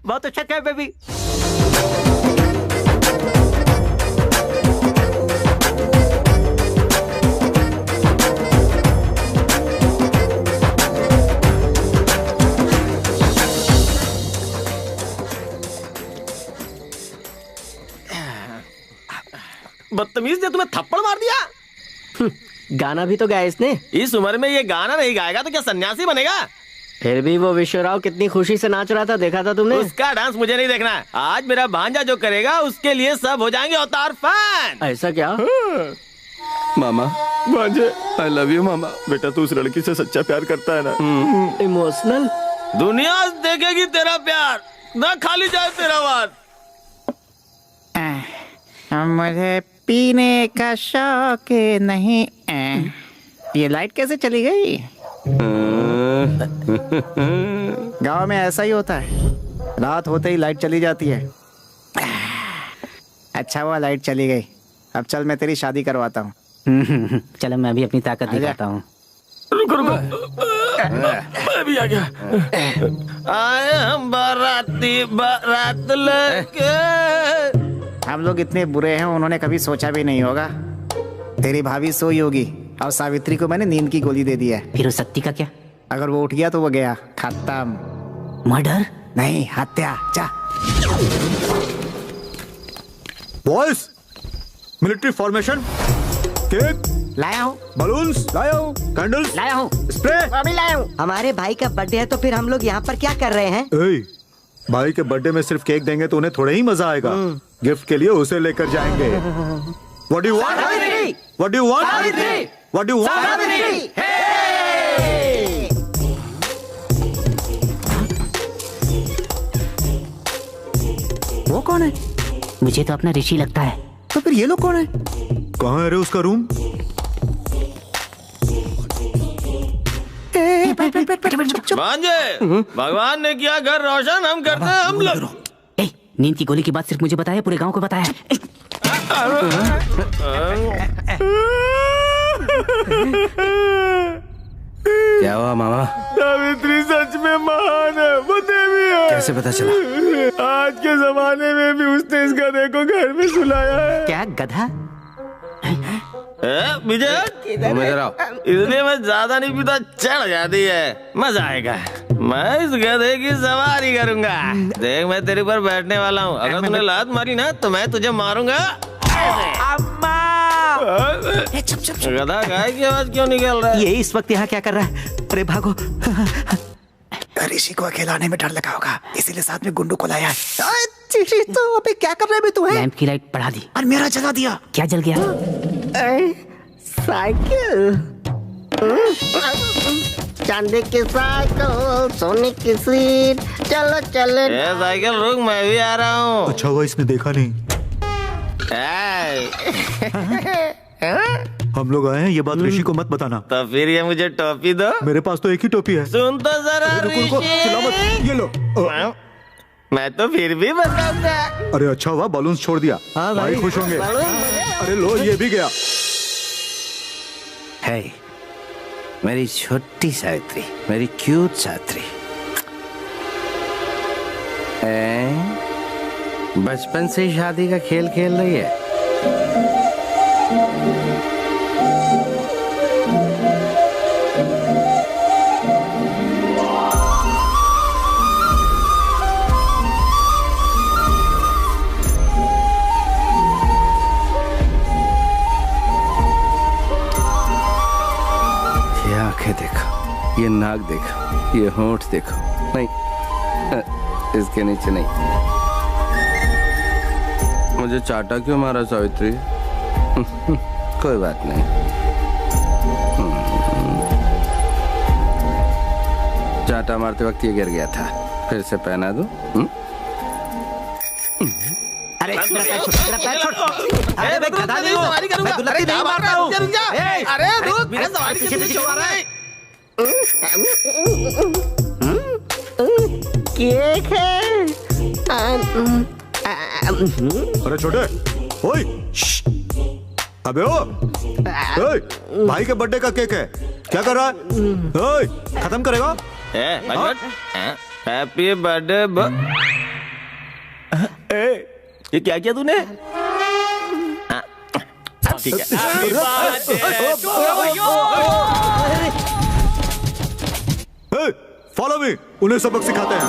बहुत अच्छा क्या बेबी। बदतमीज ने तुम्हें थप्पड़ मार दिया। गाना भी तो गाया इसने। इस उम्र में ये गाना नहीं गाएगा तो क्या सन्यासी बनेगा? फिर भी वो विश्वराव कितनी खुशी से नाच रहा था, देखा था तुमने? उसका डांस मुझे नहीं देखना है। आज मेरा भांजा जो करेगा उसके लिए सब हो जाएंगे अवतार फैन। ऐसा क्या? मामा, भांजे, आई लव यू मामा। बेटा तू उस लड़की से सच्चा प्यार करता है ना? इमोशनल। दुनिया देखेगी तेरा प्यार, ना खाली जाए तेरा वार। मुझे पीने का शौक नहीं। ये लाइट कैसे चली गई? गांव में ऐसा ही होता है, रात होते ही लाइट चली जाती है। अच्छा हुआ लाइट चली गई। अब चल मैं तेरी शादी करवाता हूँ। चलो मैं भी अपनी ताकत दिखाता हूँ। रुको मैं भी आ गया। आए हम बाराती बारात लेके। हम लोग इतने बुरे हैं, उन्होंने कभी सोचा भी नहीं होगा। तेरी भाभी सोई होगी और सावित्री को मैंने नींद की गोली दे दी है। फिर उस सत्ती का क्या? अगर वो उठ गया तो वो गया, खत्म। मर्डर नहीं, हत्या। जा। Boys, military formation. केक लाया हूँ, बलून्स लाया हूँ, कैंडल्स लाया हूँ, स्प्रे अभी लाया हूँ। हमारे भाई का बर्थडे है तो फिर हम लोग यहाँ पर क्या कर रहे हैं? भाई के बर्थडे में सिर्फ केक देंगे तो उन्हें थोड़ा ही मजा आएगा। गिफ्ट के लिए उसे लेकर जाएंगे। What do you want? What do you want? What do you want? वो कौन है? मुझे तो अपना ऋषि लगता है। तो फिर ये लोग कौन है? कहाँ है रे उसका रूम? भांजे, भगवान ने किया घर रोशन, हम करते हैं हम लोग। नींद की गोली की बात सिर्फ मुझे बताया, पूरे गांव को बताया। क्या हुआ मामा? सावित्री सच में महान है, वो देवी है। कैसे पता चला? आज के जमाने में भी उसने इस गधे को घर में सुलाया है। क्या गधा? विजय, इसलिए मैं ज्यादा नहीं पीता, चढ़ जाती है, मजा आएगा। मैं इस गधे की सवारी करूंगा। देख मैं तेरे पर बैठने वाला हूँ, अगर तूने लात मारी ना तो मैं तुझे मारूंगा। गधा गाय की आवाज क्यों निकल रहा है? ये इस वक्त यहाँ क्या कर रहा है? अरे भागो। ऋषि को अकेला आने में डर लगा होगा, इसीलिए साथ में गुंडू को लाया है। तो अबे क्या कर रहे तू है? लैंप की लाइट बढ़ा दी और मेरा जला दिया। क्या जल गया? साइकिल, चांदी की साइकिल, सोने की सीट, चलो चलो। ए साइकिल रुक, मैं भी आ रहा हूँ। अच्छा हुआ इसने देखा नहीं। हम लोग आए हैं, ये बात ऋषि को मत बताना। तो फिर ये मुझे टोपी दो। मेरे पास तो एक ही टोपी है। सुन तो जरा रुको, चिल्ला मत, ये लो। मैं तो फिर भी बताऊंगा। अरे अच्छा हुआ बलून्स छोड़ दिया। हाँ भाई खुश होंगे। अरे लो, ये भी गया। है मेरी छोटी सावित्री, मेरी क्यूट सावित्री। बचपन से ही शादी का खेल खेल रही है। देखो, ये नाक देखो, ये होंठ देखो। नहीं, इसके नीचे नहीं। मुझे चाटा क्यों मारा सावित्री? कोई बात नहीं। चाटा मारते वक्त ये गिर गया था, फिर से पहना दूं? अरे मेरा पैर छोड़। अरे मैं गधा नहीं हूँ, मैं दुलत्ती नहीं मार रहा हूँ। अरे रुक, मेरा सवारी पीछे पीछे आ रहा है। केक है। अरे छोटे, ओए, अबे ओ, ओए, भाई के बर्थडे का केक है, क्या कर रहा है? ओए, खत्म करेगा? Happy birthday. ये क्या किया तूने? ठीक है। फॉलो मी, उन्हें सबक सिखाते हैं।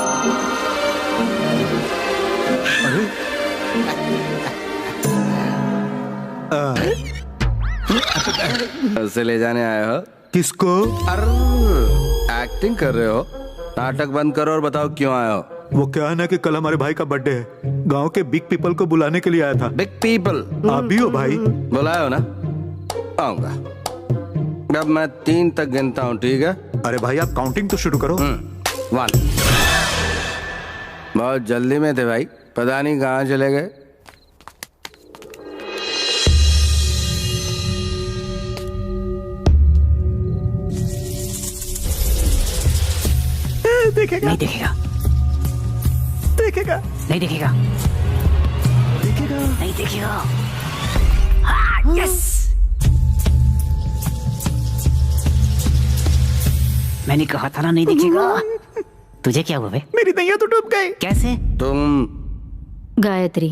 उसे ले जाने आए हो? किसको? एक्टिंग कर रहे हो? नाटक बंद करो और बताओ क्यों आए हो? वो क्या है ना कि कल हमारे भाई का बर्थडे है, गांव के बिग पीपल को बुलाने के लिए आया था। Big people? आप भी हो भाई? बुलाए हो ना? आऊंगा। अब मैं 3 तक गिनता हूँ, ठीक है? अरे भाई आप काउंटिंग तो शुरू करो। 1। बहुत जल्दी में थे भाई, पता नहीं कहाँ चले गए। देखेगा? नहीं देखेगा। देखेगा? नहीं देखेगा। देखेगा? नहीं देखेगा। यस, मैंने कहा था ना नहीं देखेगा। तुझे क्या हुआ बे? मेरी नैया तो डूब गई। कैसे? तुम गायत्री।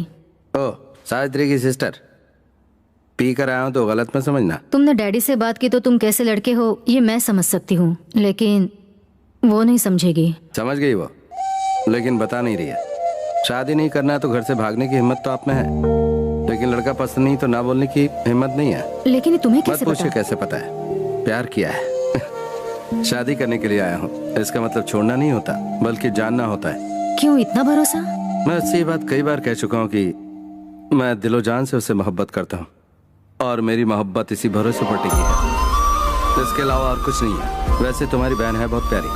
ओ, सावित्री की सिस्टर। पी कर आया हूं तो गलत मत समझना। तुमने डैडी से बात की तो तुम कैसे लड़के हो ये मैं समझ सकती हूँ, लेकिन वो नहीं समझेगी। समझ गई वो, लेकिन बता नहीं रही है। शादी नहीं करना है तो घर से भागने की हिम्मत तो आप में है, लेकिन लड़का पसंद नहीं तो ना बोलने की हिम्मत नहीं है। लेकिन तुम्हें कैसे मत पूछिए पता? कैसे पता है। प्यार किया है। शादी करने के लिए आया हूँ, इसका मतलब छोड़ना नहीं होता बल्कि जानना होता है। क्यों इतना भरोसा? मैं उससे ये बात कई बार कह चुका हूँ कि मैं दिलो जान से उससे मोहब्बत करता हूँ और मेरी मोहब्बत इसी भरोसे पर टिकी है, इसके अलावा और कुछ नहीं है। वैसे तुम्हारी बहन है बहुत प्यारी।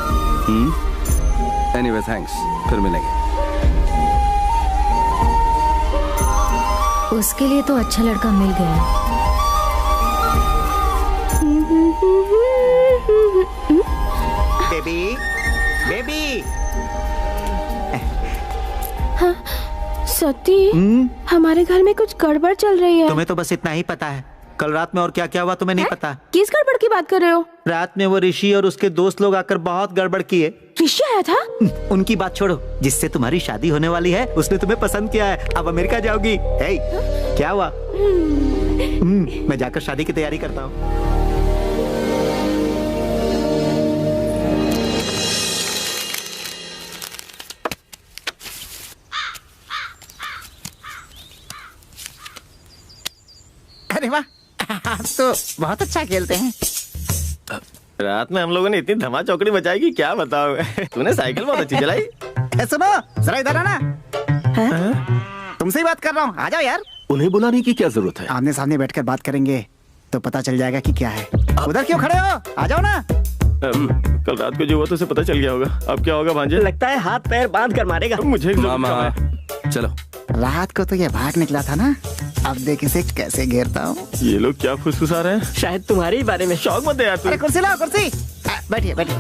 एनीवे थैंक्स, फिर मिलेंगे। उसके लिए तो अच्छा लड़का मिल गया। Baby, baby. हाँ, सती, हमारे घर में कुछ गड़बड़ चल रही है। तुम्हें तो बस इतना ही पता है, कल रात में और क्या क्या हुआ तुम्हें नहीं पता। किस गड़बड़ की बात कर रहे हो? रात में वो ऋषि और उसके दोस्त लोग आकर बहुत गड़बड़ किए। ऋषि आया था? उनकी बात छोड़ो, जिससे तुम्हारी शादी होने वाली है उसने तुम्हें पसंद किया है, अब अमेरिका जाओगी। हे, क्या हुआ? मैं जाकर शादी की तैयारी करता हूँ। अरे वाह, आप तो बहुत अच्छा खेलते हैं। रात में हम लोगों ने इतनी धमा चौकड़ी बचाई कि क्या बताओ। तूने साइकिल बहुत अच्छी चलाई। सुनो जरा इधर आना। तुमसे ही बात कर रहा हूँ, आ जाओ यार। उन्हें बुलाने की क्या जरूरत है? आमने सामने बैठकर बात करेंगे तो पता चल जाएगा कि क्या है। उधर क्यों खड़े हो, आ जाओ ना। कल रात को जो हुआ तो उसे पता चल गया होगा। अब क्या होगा भांजे? लगता है हाथ पैर बांध कर मारेगा। मुझे मामा चलो। रात को तो ये भाग निकला था ना, अब देख इसे कैसे घेरता हूँ। ये लोग क्या फुसफुसा रहे हैं? शायद तुम्हारे ही बारे में। शौक मत दे यार तू। अरे कुर्सी लाओ, कुर्सी। बैठिए बैठिए।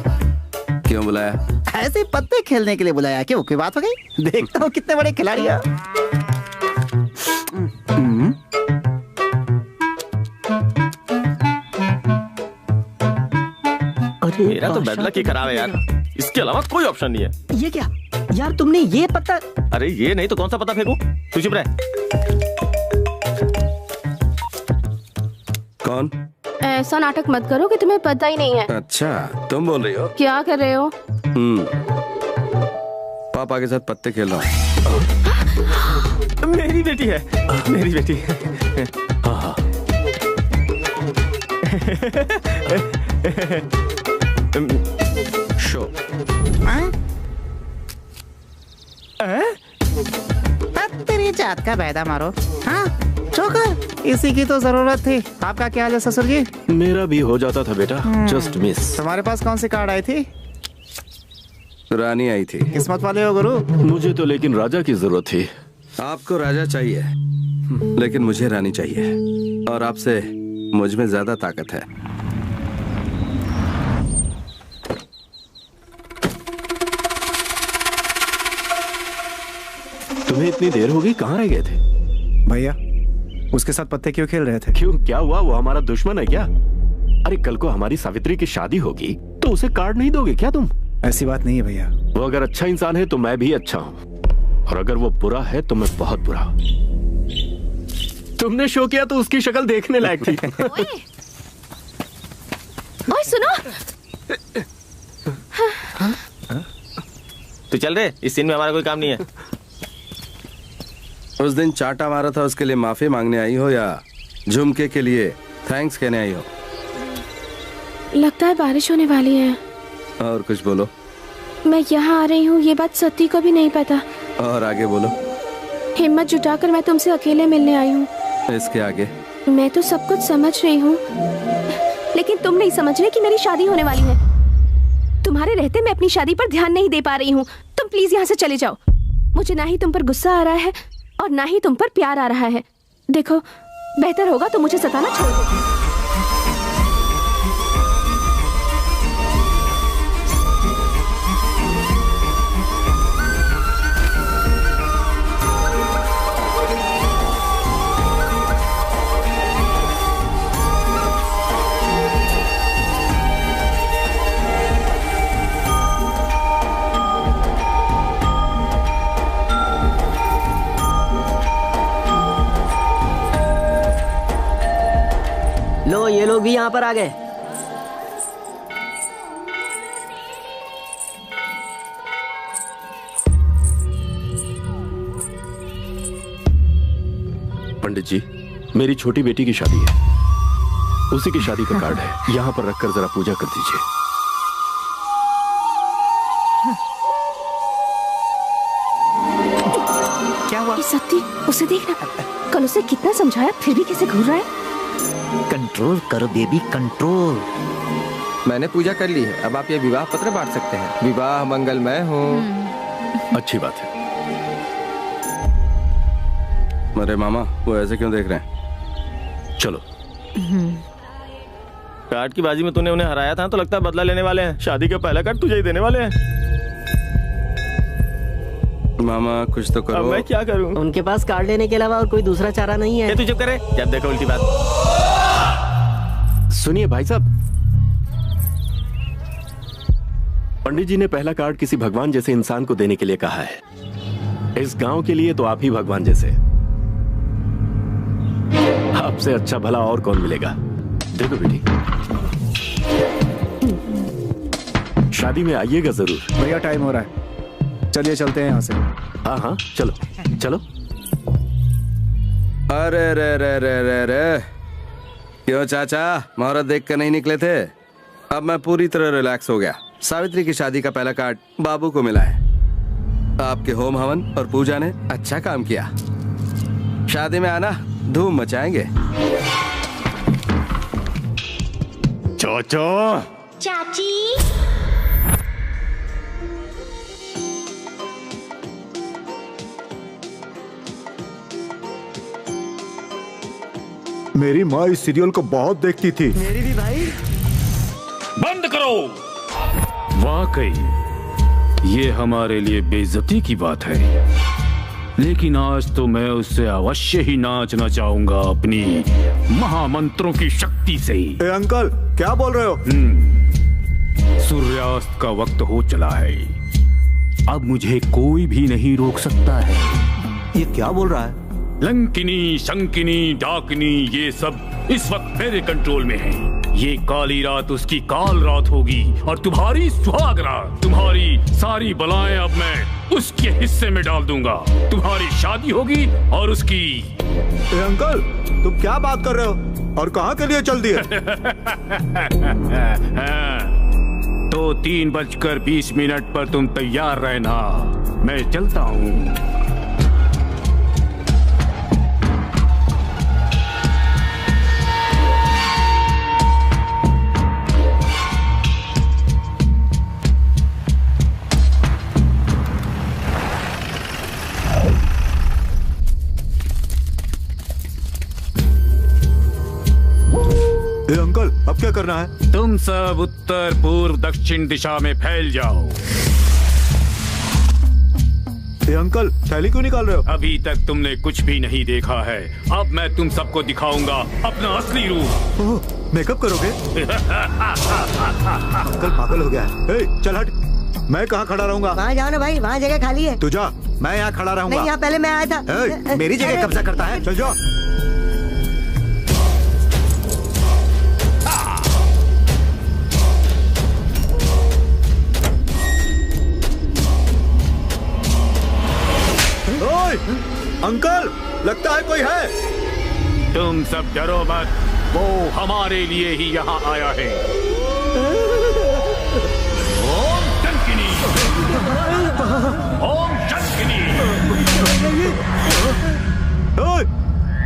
क्यों बुलाया? ऐसे पत्ते खेलने के लिए बुलाया। क्यों, कोई बात हो गई? देखता हूँ कितने बड़े खिलाड़ी हैं। मेरा तो बैड लक ही खराब है यार, इसके अलावा कोई ऑप्शन नहीं है। ये क्या यार, तुमने ये पत्ता? अरे ये नहीं तो कौन सा पत्ता फेंकूं? तू चुप रह। कौन? ऐसा नाटक मत करो कि तुम्हें पता ही नहीं है। अच्छा तुम बोल रही हो? क्या कर रहे हो? पापा के साथ पत्ते खेल रहा हूँ। मेरी बेटी है, मेरी बेटी। हाँ। शो। तेरी जात का बैदा मारो। हाँ चौकर, इसी की तो जरूरत थी। आपका क्या हाल है ससुर जी? मेरा भी हो जाता था बेटा, जस्ट मिस। तुम्हारे पास कौन सी कार्ड आई थी? रानी आई थी। किस्मत वाले हो गुरु। मुझे तो लेकिन राजा की जरूरत थी। आपको राजा चाहिए लेकिन मुझे रानी चाहिए, और आपसे मुझ में ज्यादा ताकत है। तुम्हें इतनी देर हो गई, कहाँ रह गए थे? भैया उसके साथ पत्ते क्यों खेल रहे थे? क्यों, क्या हुआ? वो हमारा दुश्मन है क्या? अरे कल को हमारी सावित्री की शादी होगी तो उसे कार्ड नहीं दोगे क्या तुम? ऐसी बात नहीं है भैया। वो अगर अच्छा इंसान है तो मैं भी अच्छा हूँ, और अगर वो बुरा है तो मैं बहुत बुरा हूँ। तुमने शो किया तो उसकी शक्ल देखने लायक थी। ओए सुनो। तू चल रहे, इस सीन में हमारा कोई काम नहीं है। उस दिन चाटा मारा था उसके लिए माफी मांगने आई हो या झुमके के लिए थैंक्स कहने आई हो? लगता है बारिश होने वाली है। और कुछ बोलो। मैं यहाँ आ रही हूँ ये बात सती को भी नहीं पता। और आगे बोलो। हिम्मत जुटाकर मैं तुमसे अकेले मिलने आई हूँ। इसके आगे? मैं तो सब कुछ समझ रही हूँ, लेकिन तुम नहीं समझ रहे कि मेरी शादी होने वाली है। तुम्हारे रहते मैं अपनी शादी पर ध्यान नहीं दे पा रही हूँ। तुम प्लीज यहाँ से चले जाओ। मुझे ना ही तुम पर गुस्सा आ रहा है और ना ही तुम पर प्यार आ रहा है। देखो बेहतर होगा तो मुझे सताना छोड़ दो। लो ये लोग भी यहाँ पर आ गए। पंडित जी, मेरी छोटी बेटी की शादी है, उसी की शादी का कार्ड है, यहाँ पर रखकर जरा पूजा कर दीजिए। क्या हुआ? सत्ती, उसे देखना, कल उसे कितना समझाया फिर भी कैसे घूर रहा है। कंट्रोल करो बेबी, कंट्रोल। मैंने पूजा कर ली है, अब आप ये विवाह पत्र बांट सकते हैं। विवाह मंगलमय हो। अच्छी बात है। अरे मामा वो ऐसे क्यों देख रहे हैं? चलो। कार्ड की बाजी में तूने उन्हें हराया था तो लगता है बदला लेने वाले हैं। शादी का पहला कार्ड तुझे ही देने वाले हैं। मामा कुछ तो करो। अब मैं क्या करूं? उनके पास कार्ड लेने के अलावा और कोई दूसरा चारा नहीं है। तू चुप करे, जब देखो उल्टी बात। सुनिए भाई साहब, पंडित जी ने पहला कार्ड किसी भगवान जैसे इंसान को देने के लिए कहा है। इस गांव के लिए तो आप ही भगवान जैसे। आपसे अच्छा भला और कौन मिलेगा। देखो बेटी, शादी में आइएगा जरूर। भैया टाइम हो रहा है, चलिए चलते हैं यहाँ से। हाँ हाँ चलो चलो। अरे रे रे रे रे रे, क्यों चाचा मुहूर्त देख कर नहीं निकले थे? अब मैं पूरी तरह रिलैक्स हो गया। सावित्री की शादी का पहला कार्ड बाबू को मिला है। आपके होम हवन और पूजा ने अच्छा काम किया। शादी में आना, धूम मचाएंगे। चाचा, चाची, मेरी माँ इस सीरियल को बहुत देखती थी। मेरी भी भाई। बंद करो। वाकई ये हमारे लिए बेइज्जती की बात है, लेकिन आज तो मैं उससे अवश्य ही नाचना चाहूंगा अपनी महामंत्रों की शक्ति से ही। ए अंकल, क्या बोल रहे हो? सूर्यास्त का वक्त हो चला है, अब मुझे कोई भी नहीं रोक सकता है। ये क्या बोल रहा है? लंकिनी, शंकिनी, डाकिनी, ये सब इस वक्त मेरे कंट्रोल में है। ये काली रात उसकी काल रात होगी और तुम्हारी सुहाग रात। तुम्हारी सारी बलाएं अब मैं उसके हिस्से में डाल दूंगा। तुम्हारी शादी होगी और उसकी। ए अंकल, तुम क्या बात कर रहे हो और कहाँ के लिए चल दिए? तो 3:20 पर तुम तैयार रहना, मैं चलता हूँ। अंकल, अब क्या करना है? तुम सब उत्तर, पूर्व, दक्षिण दिशा में फैल जाओ। ए अंकल, थैली क्यों निकाल रहे हो? अभी तक तुमने कुछ भी नहीं देखा है, अब मैं तुम सबको दिखाऊंगा अपना असली रूप। ओह, मेकअप करोगे? अंकल पागल हो गया है। ए, चल हट। मैं कहाँ खड़ा रहूंगा? वहाँ जाओ ना भाई, वहाँ जगह खाली है। तू जा, मैं यहाँ खड़ा रहूंगा। नहीं, यहाँ पहले मैं आया था। मेरी जगह कब्जा करता है, चल जाओ। अंकल, लगता है कोई है। तुम सब डरो मत, वो हमारे लिए ही यहाँ आया है। ओम शंकिनी, ओम शंकिनी।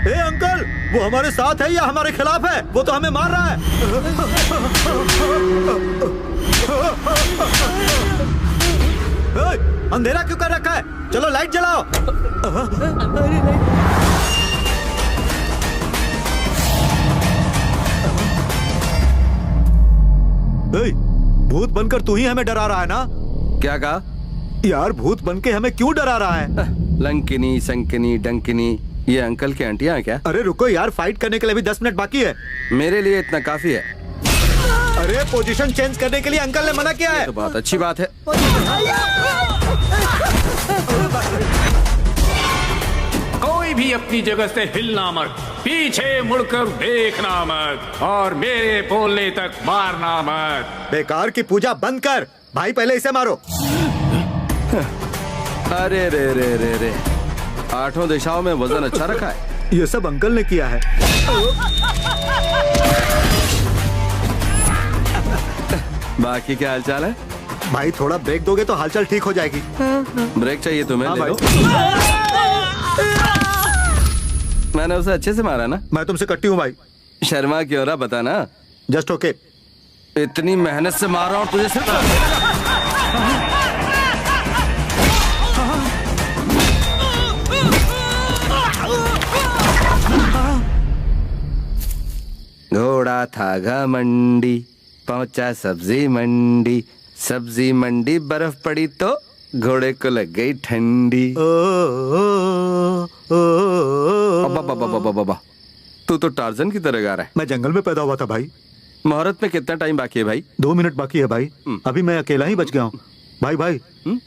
ए अंकल, वो हमारे साथ है या हमारे खिलाफ है? वो तो हमें मार रहा है। अंधेरा क्यों कर रखा है? चलो लाइट जलाओ। भूत बनकर तू ही हमें डरा रहा है ना? क्या कहा? यार, भूत बनके हमें क्यों डरा रहा है? लंकिनी, संकिनी, डंकिनी, ये अंकल की आंटियां हैं क्या? अरे रुको यार, फाइट करने के लिए भी 10 मिनट बाकी है। मेरे लिए इतना काफी है। अरे पोजीशन चेंज करने के लिए अंकल ने मना किया है। तो बहुत अच्छी बात है। कोई भी अपनी जगह से हिलना मत, पीछे मुड़कर देखना मत और मेरे बोलने तक मारना मत। बेकार की पूजा बंद कर भाई, पहले इसे मारो। अरे रे रे रे रे, 8 दिशाओं में वजन अच्छा रखा है। ये सब अंकल ने किया है। बाकी क्या हालचाल है? भाई थोड़ा ब्रेक दोगे तो हालचाल ठीक हो जाएगी। ब्रेक चाहिए तुम्हें? हाँ, ले लो। मैंने उसे अच्छे से मारा ना? मैं तुमसे कट्टी हूँ भाई। शर्मा क्यों रहा, बता ना। Just okay. इतनी मेहनत से मार रहा हूँ तुझे सिर्फ। घोड़ा था घमंडी, पहुंचा सब्जी मंडी, सब्जी मंडी बर्फ पड़ी तो घोड़े को लग गई ठंडी। बाबा, तू तो टार्जन की तरह गा रहा है। मैं जंगल में पैदा हुआ था भाई। मुहूर्त में कितना टाइम बाकी है भाई? 2 मिनट बाकी है भाई। अभी मैं अकेला ही बच गया हूँ। भाई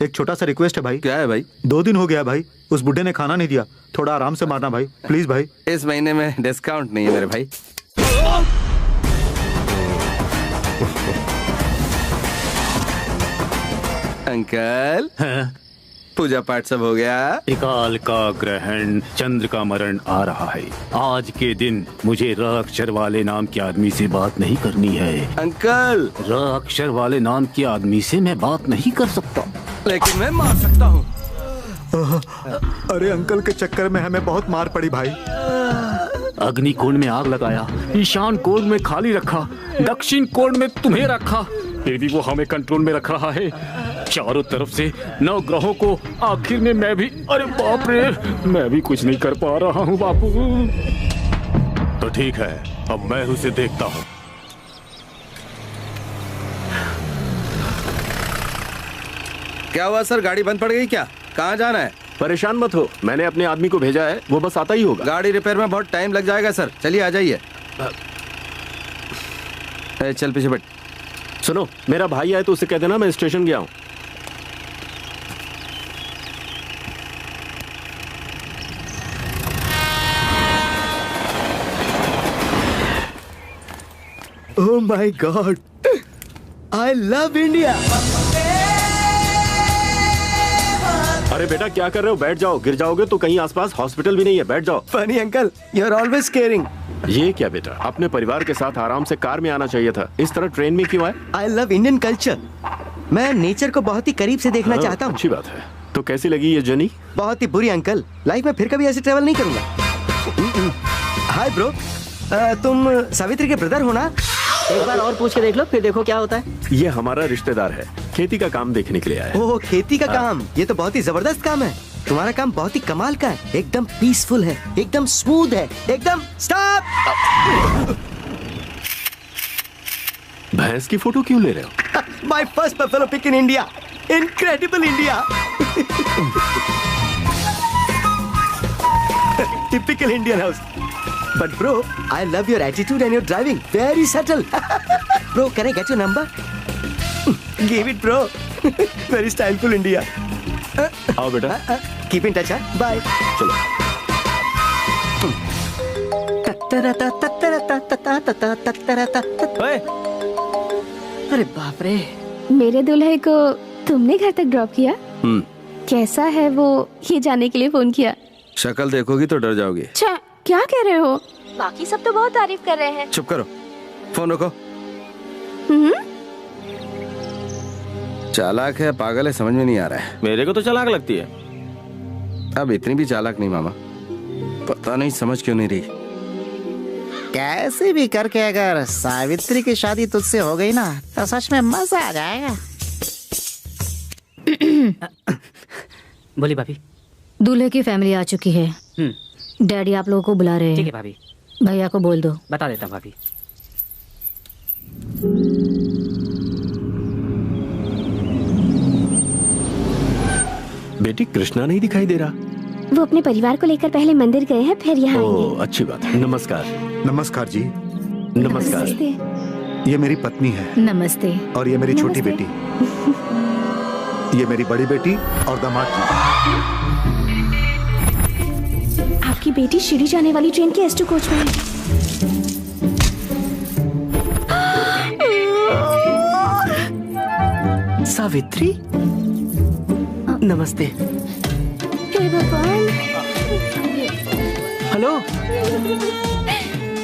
एक छोटा सा रिक्वेस्ट है भाई। क्या है भाई? 2 दिन हो गया भाई, उस बुड्ढे ने खाना नहीं दिया। थोड़ा आराम से मारना भाई, प्लीज भाई। इस महीने में डिस्काउंट नहीं है मेरे भाई। अंकल, पूजा पाठ सब हो गया? त्रिकाल का ग्रहण, चंद्र का मरण आ रहा है। आज के दिन मुझे र अक्षर वाले नाम के आदमी से बात नहीं करनी है। अंकल, र अक्षर वाले नाम के आदमी से मैं बात नहीं कर सकता, लेकिन मैं मार सकता हूँ। अरे अंकल के चक्कर में हमें बहुत मार पड़ी भाई। अग्नि कोण में आग लगाया, ईशान कोण में खाली रखा, दक्षिण कोण में तुम्हें रखा, फिर भी वो हमें कंट्रोल में रख रहा है। चारों तरफ से 9 ग्रहों को, आखिर में मैं भी, अरे बाप रे, मैं भी कुछ नहीं कर पा रहा हूँ बापू। तो ठीक है, अब मैं उसे देखता हूँ। क्या हुआ सर, गाड़ी बंद पड़ गई क्या? कहाँ जाना है? परेशान मत हो, मैंने अपने आदमी को भेजा है, वो बस आता ही होगा। गाड़ी रिपेयर में बहुत टाइम लग जाएगा सर, चलिए आ जाइए। चल पीछे बैठ। सुनो, मेरा भाई आए तो उसे कह देना मैं स्टेशन गया हूँ। Oh my God, I love India. अरे बेटा क्या कर रहे हो? बैठ जाओ, गिर जाओगे तो कहीं आसपास हॉस्पिटल भी नहीं है, बैठ जाओ। Funny uncle, you are always caring. ये क्या बेटा, अपने परिवार के साथ आराम से कार में आना चाहिए था, इस तरह ट्रेन में क्यों आए? आई लव इंडियन कल्चर, मैं नेचर को बहुत ही करीब से देखना चाहता हूँ। अच्छी बात है। तो कैसी लगी ये जर्नी? बहुत ही बुरी अंकल, लाइफ में फिर कभी ऐसे ट्रेवल नहीं करूंगा। हाय ब्रो, तुम सावित्री के ब्रदर हो ना? एक बार और पूछ के देख लो, फिर देखो क्या होता है। ये हमारा रिश्तेदार है, खेती का काम देखने के लिए आया है। ओह, खेती का काम, ये तो बहुत ही जबरदस्त काम है। तुम्हारा काम बहुत ही कमाल का है, एकदम पीसफुल है, एकदम स्मूथ है, एकदम। स्टॉप! भैंस की फोटो क्यों ले रहे हो? My first buffalo pick in India, incredible India. Typical Indian house. But bro, I love your attitude and your driving. Very subtle. Bro, can I get your number? Give it, bro. Very styleful India. आओ बेटा। Keep in touch, huh? Bye. चलो। अरे बाप रे। मेरे दूल्हे को तुमने घर तक ड्रॉप किया? कैसा है वो, ये जानने के लिए फोन किया। शक्ल देखोगी तो डर जाओगी। अच्छा, क्या कह रहे हो? बाकी सब तो बहुत तारीफ कर रहे हैं। चुप करो, फोन रखो। चालाक है, पागल है, समझ में नहीं आ रहा है। मेरे को तो चालाक लगती है। अब इतनी भी चालाक नहीं मामा, पता नहीं समझ क्यों नहीं रही। कैसे भी करके अगर सावित्री की शादी तुझसे हो गई ना, तो सच में मजा आ जाएगा। बोली भाभी। दूल्हे की फैमिली आ चुकी है। डैडी आप लोगों को बुला रहे हैं। ठीक है भाभी। भैया को बोल दो। बता देता हूँ भाभी। बेटी कृष्णा नहीं दिखाई दे रहा। वो अपने परिवार को लेकर पहले मंदिर गए हैं, फिर यहाँ आएंगे। अच्छी बात है। नमस्कार। नमस्कार जी। नमस्कार। ये मेरी पत्नी है। नमस्ते। और ये मेरी छोटी बेटी। ये मेरी बड़ी बेटी और दामाद जी। आपकी बेटी शिरडी जाने वाली ट्रेन के S2 कोच में है। सावित्री, नमस्ते। हे भगवान। Hello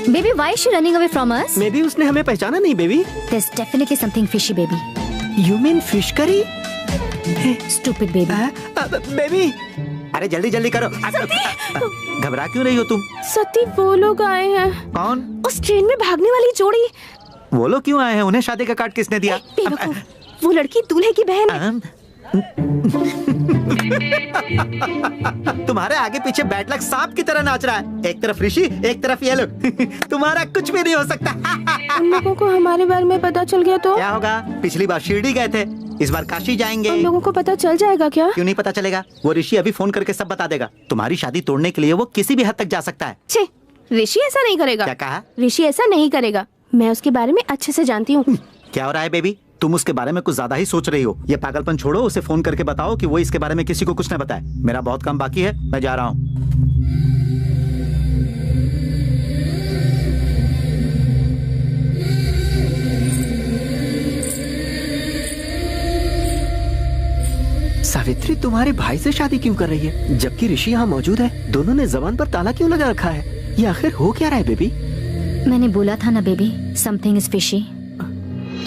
baby, why is she running away from us? May be उसने हमें पहचाना नहीं baby. There's definitely something fishy, baby. You mean fish curry? Stupid baby. Baby, अरे जल्दी जल्दी करो। घबरा क्यों रही हो तुम? सती, वो लोग आए हैं। कौन? उस ट्रेन में भागने वाली जोड़ी। वो लोग क्यों आए हैं? उन्हें शादी का कार्ड किसने दिया? वो लड़की दूल्हे की बहन है। तुम्हारे आगे पीछे बैड लक सांप की तरह नाच रहा है, एक तरफ ऋषि एक तरफ ये लोग। तुम्हारा कुछ भी नहीं हो सकता। उन लोगों को हमारे बारे में पता चल गया तो क्या होगा? पिछली बार शिरडी गए थे, इस बार काशी जाएंगे। उन लोगों को पता चल जाएगा क्या? क्यों नहीं पता चलेगा? वो ऋषि अभी फोन करके सब बता देगा। तुम्हारी शादी तोड़ने के लिए वो किसी भी हद तक जा सकता है। छे, ऋषि ऐसा नहीं करेगा। क्या कहा? ऋषि ऐसा नहीं करेगा, मैं उसके बारे में अच्छे से जानती हूँ। क्या हो रहा है बेबी? तुम उसके बारे में कुछ ज्यादा ही सोच रही हो। ये पागलपन छोड़ो, उसे फोन करके बताओ कि वो इसके बारे में किसी को कुछ न बताए। मेरा बहुत काम बाकी है, मैं जा रहा हूँ। सावित्री तुम्हारे भाई से शादी क्यों कर रही है जबकि ऋषि यहाँ मौजूद है? दोनों ने जबान पर ताला क्यों लगा रखा है? ये आखिर हो क्या रहा है बेबी? मैंने बोला था ना baby, something is fishy.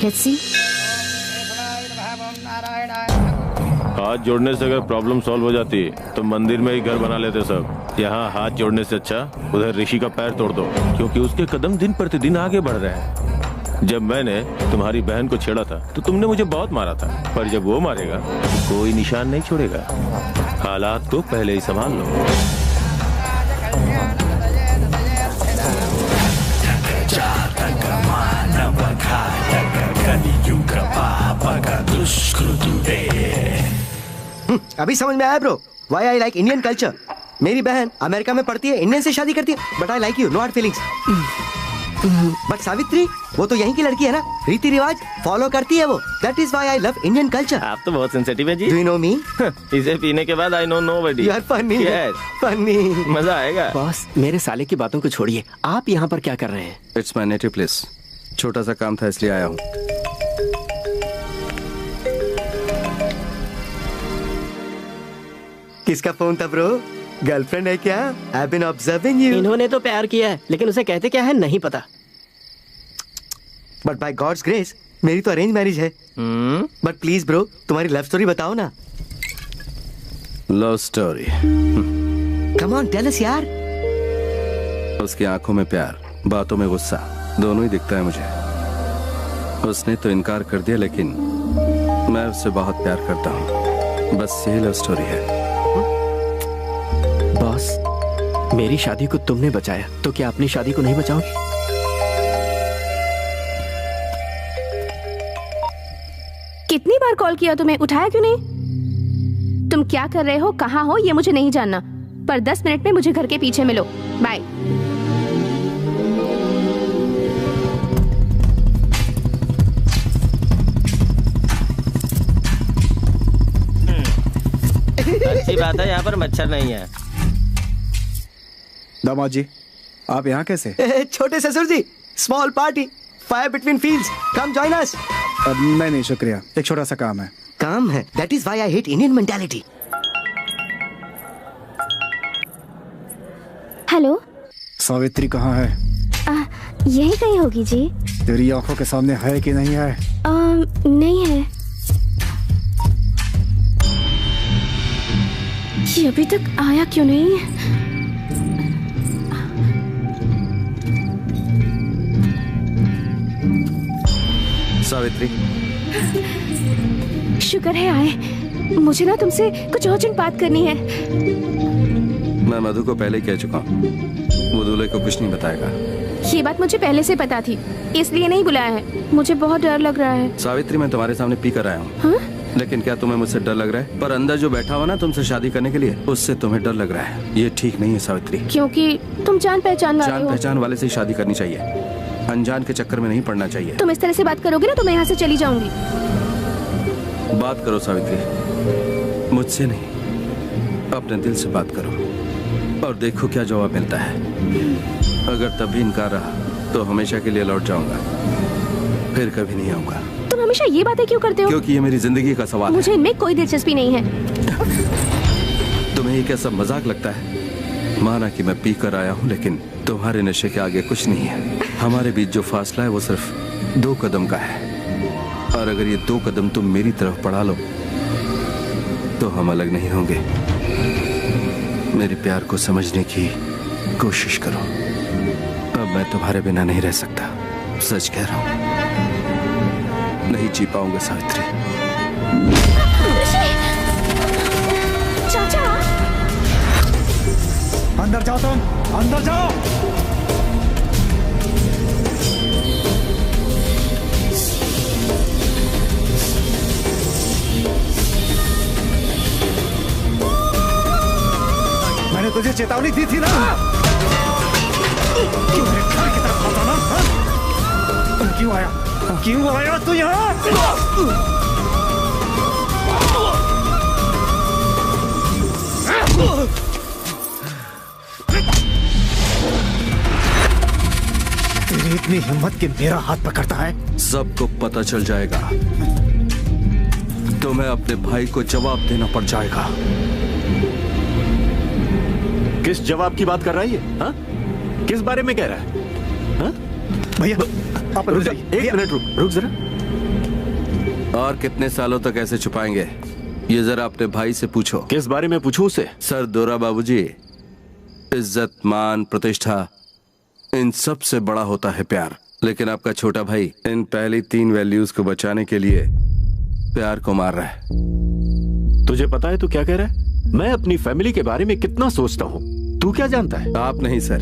Let's see. हाथ जोड़ने से अगर प्रॉब्लम सॉल्व हो जाती तो मंदिर में ही घर बना लेते सब। यहाँ हाथ जोड़ने से अच्छा उधर ऋषि का पैर तोड़ दो, क्योंकि उसके कदम दिन प्रतिदिन आगे बढ़ रहे हैं। जब मैंने तुम्हारी बहन को छेड़ा था तो तुमने मुझे बहुत मारा था, पर जब वो मारेगा तो कोई निशान नहीं छोड़ेगा। हालात को पहले ही संभाल लो। अभी समझ में आया bro, why I like Indian culture. मेरी बहन अमेरिका में पढ़ती है, इंडियन से शादी करती है, but I like you, no hard feelings. But Savitri, वो तो यहीं की लड़की है ना, रीति रिवाज फॉलो करती है वो। That is why I love Indian culture. आप तो बहुत सेंसिटिव है जी। Do you know me? इसे पीने के बाद I know nobody. You are funny. Funny. मजा आएगा। बॉस, मेरे साले की बातों को छोड़िए, आप यहाँ पर क्या कर रहे हैं? It's my native place. छोटा सा काम था इसलिए आया हूँ। किसका फोन था ब्रो? गर्लफ्रेंड है क्या? I've been observing you. इन्होंने तो प्यार किया है, लेकिन उसे कहते क्या है नहीं पता। बट बाय गॉड्स ग्रेस मेरी तो अरेंज मैरिज है। बट प्लीज ब्रो, तुम्हारी लव स्टोरी बताओ ना। Love story? Come on tell us यार। उसकी आंखों में प्यार, बातों में गुस्सा, दोनों ही दिखता है मुझे। उसने तो इनकार कर दिया, लेकिन मैं उससे बहुत प्यार करता हूँ। बस यही लव स्टोरी है। बॉस, मेरी शादी को तुमने बचाया, तो क्या अपनी शादी को नहीं बचाओगे? कितनी बार कॉल किया तुम्हें, उठाया क्यों नहीं? तुम क्या कर रहे हो, कहाँ हो, ये मुझे नहीं जानना, पर 10 मिनट में मुझे घर के पीछे मिलो। बाय। अच्छी बात है, यहाँ पर मच्छर नहीं है। दामाद जी, आप यहाँ कैसे? छोटे ससुर जी, small party, fire between fields, come join us. नहीं शुक्रिया, एक छोटा सा काम है। काम है? That is why I hate Indian mentality. Hello, Savitri कहाँ है? यही कहीं होगी जी। तेरी आंखों के सामने है कि नहीं है? नहीं है। ये अभी तक आया क्यों नहीं? सावित्री, शुक्र है आए। मुझे ना तुमसे कुछ अर्जेंट बात करनी है। मैं मधु को पहले कह चुका हूँ, वो दूल्हे को कुछ नहीं बताएगा। ये बात मुझे पहले से पता थी, इसलिए नहीं बुलाया है। मुझे बहुत डर लग रहा है। सावित्री, मैं तुम्हारे सामने पी कर आया हूँ। लेकिन क्या तुम्हें मुझसे डर लग रहा है? पर अंदर जो बैठा हुआ ना तुमसे शादी करने के लिए, उससे तुम्हें डर लग रहा है। ये ठीक नहीं है सावित्री। क्योंकि तुम जान पहचान वाले हो। जान पहचान वाले से ही शादी करनी चाहिए, अनजान के चक्कर में नहीं पड़ना चाहिए। तुम इस तरह से बात करोगे ना तो मैं यहाँ से चली जाऊंगी। बात करो सावित्री, मुझसे नहीं, अपने दिल से बात करो और देखो क्या जवाब मिलता है। अगर तब भी इनकार रहा तो हमेशा के लिए लौट जाऊंगा, फिर कभी नहीं आऊंगा। तुम हमेशा ये बातें क्यों करते हो? क्योंकि ये मेरी जिंदगी का सवाल है। मुझे इनमें कोई दिलचस्पी नहीं है। तुम्हें ये क्या सब मजाक लगता है? माना कि मैं पी कर आया हूँ, लेकिन तुम्हारे नशे के आगे कुछ नहीं है। हमारे बीच जो फासला है वो सिर्फ 2 कदम का है, और अगर ये 2 कदम तुम मेरी तरफ बढ़ा लो तो हम अलग नहीं होंगे। मेरे प्यार को समझने की कोशिश करो। अब मैं तुम्हारे बिना नहीं रह सकता, सच कह रहा हूँ। नहीं जी पाऊंगा सावित्री। चाचा, अंदर जाओ, तुम अंदर जाओ। मैंने तुझे चेतावनी दी थी ना, क्यों मेरे घर की तरफ आता ना? क्यों आया तू यहाँ? तेरी इतनी हिम्मत कि मेरा हाथ पकड़ता है? सबको पता चल जाएगा। तुम्हें अपने भाई को जवाब देना पड़ जाएगा। किस जवाब की बात कर रहा है ये? हाँ? किस बारे में कह रहा है? हाँ? भैया आप रुक जा, एक मिनट रुक जरा। और कितने सालों तक ऐसे छुपाएंगे? ये जरा अपने भाई से पूछो। किस बारे में पूछूं उसे? सर दोरा बाबूजी, इज्जत, मान, प्रतिष्ठा, इन सब से बड़ा होता है प्यार। लेकिन आपका छोटा भाई इन पहली 3 वैल्यूज को बचाने के लिए प्यार को मार रहा है। तुझे पता है तू क्या कह रहा है? मैं अपनी फैमिली के बारे में कितना सोचता हूँ, तू क्या जानता है? आप नहीं सर,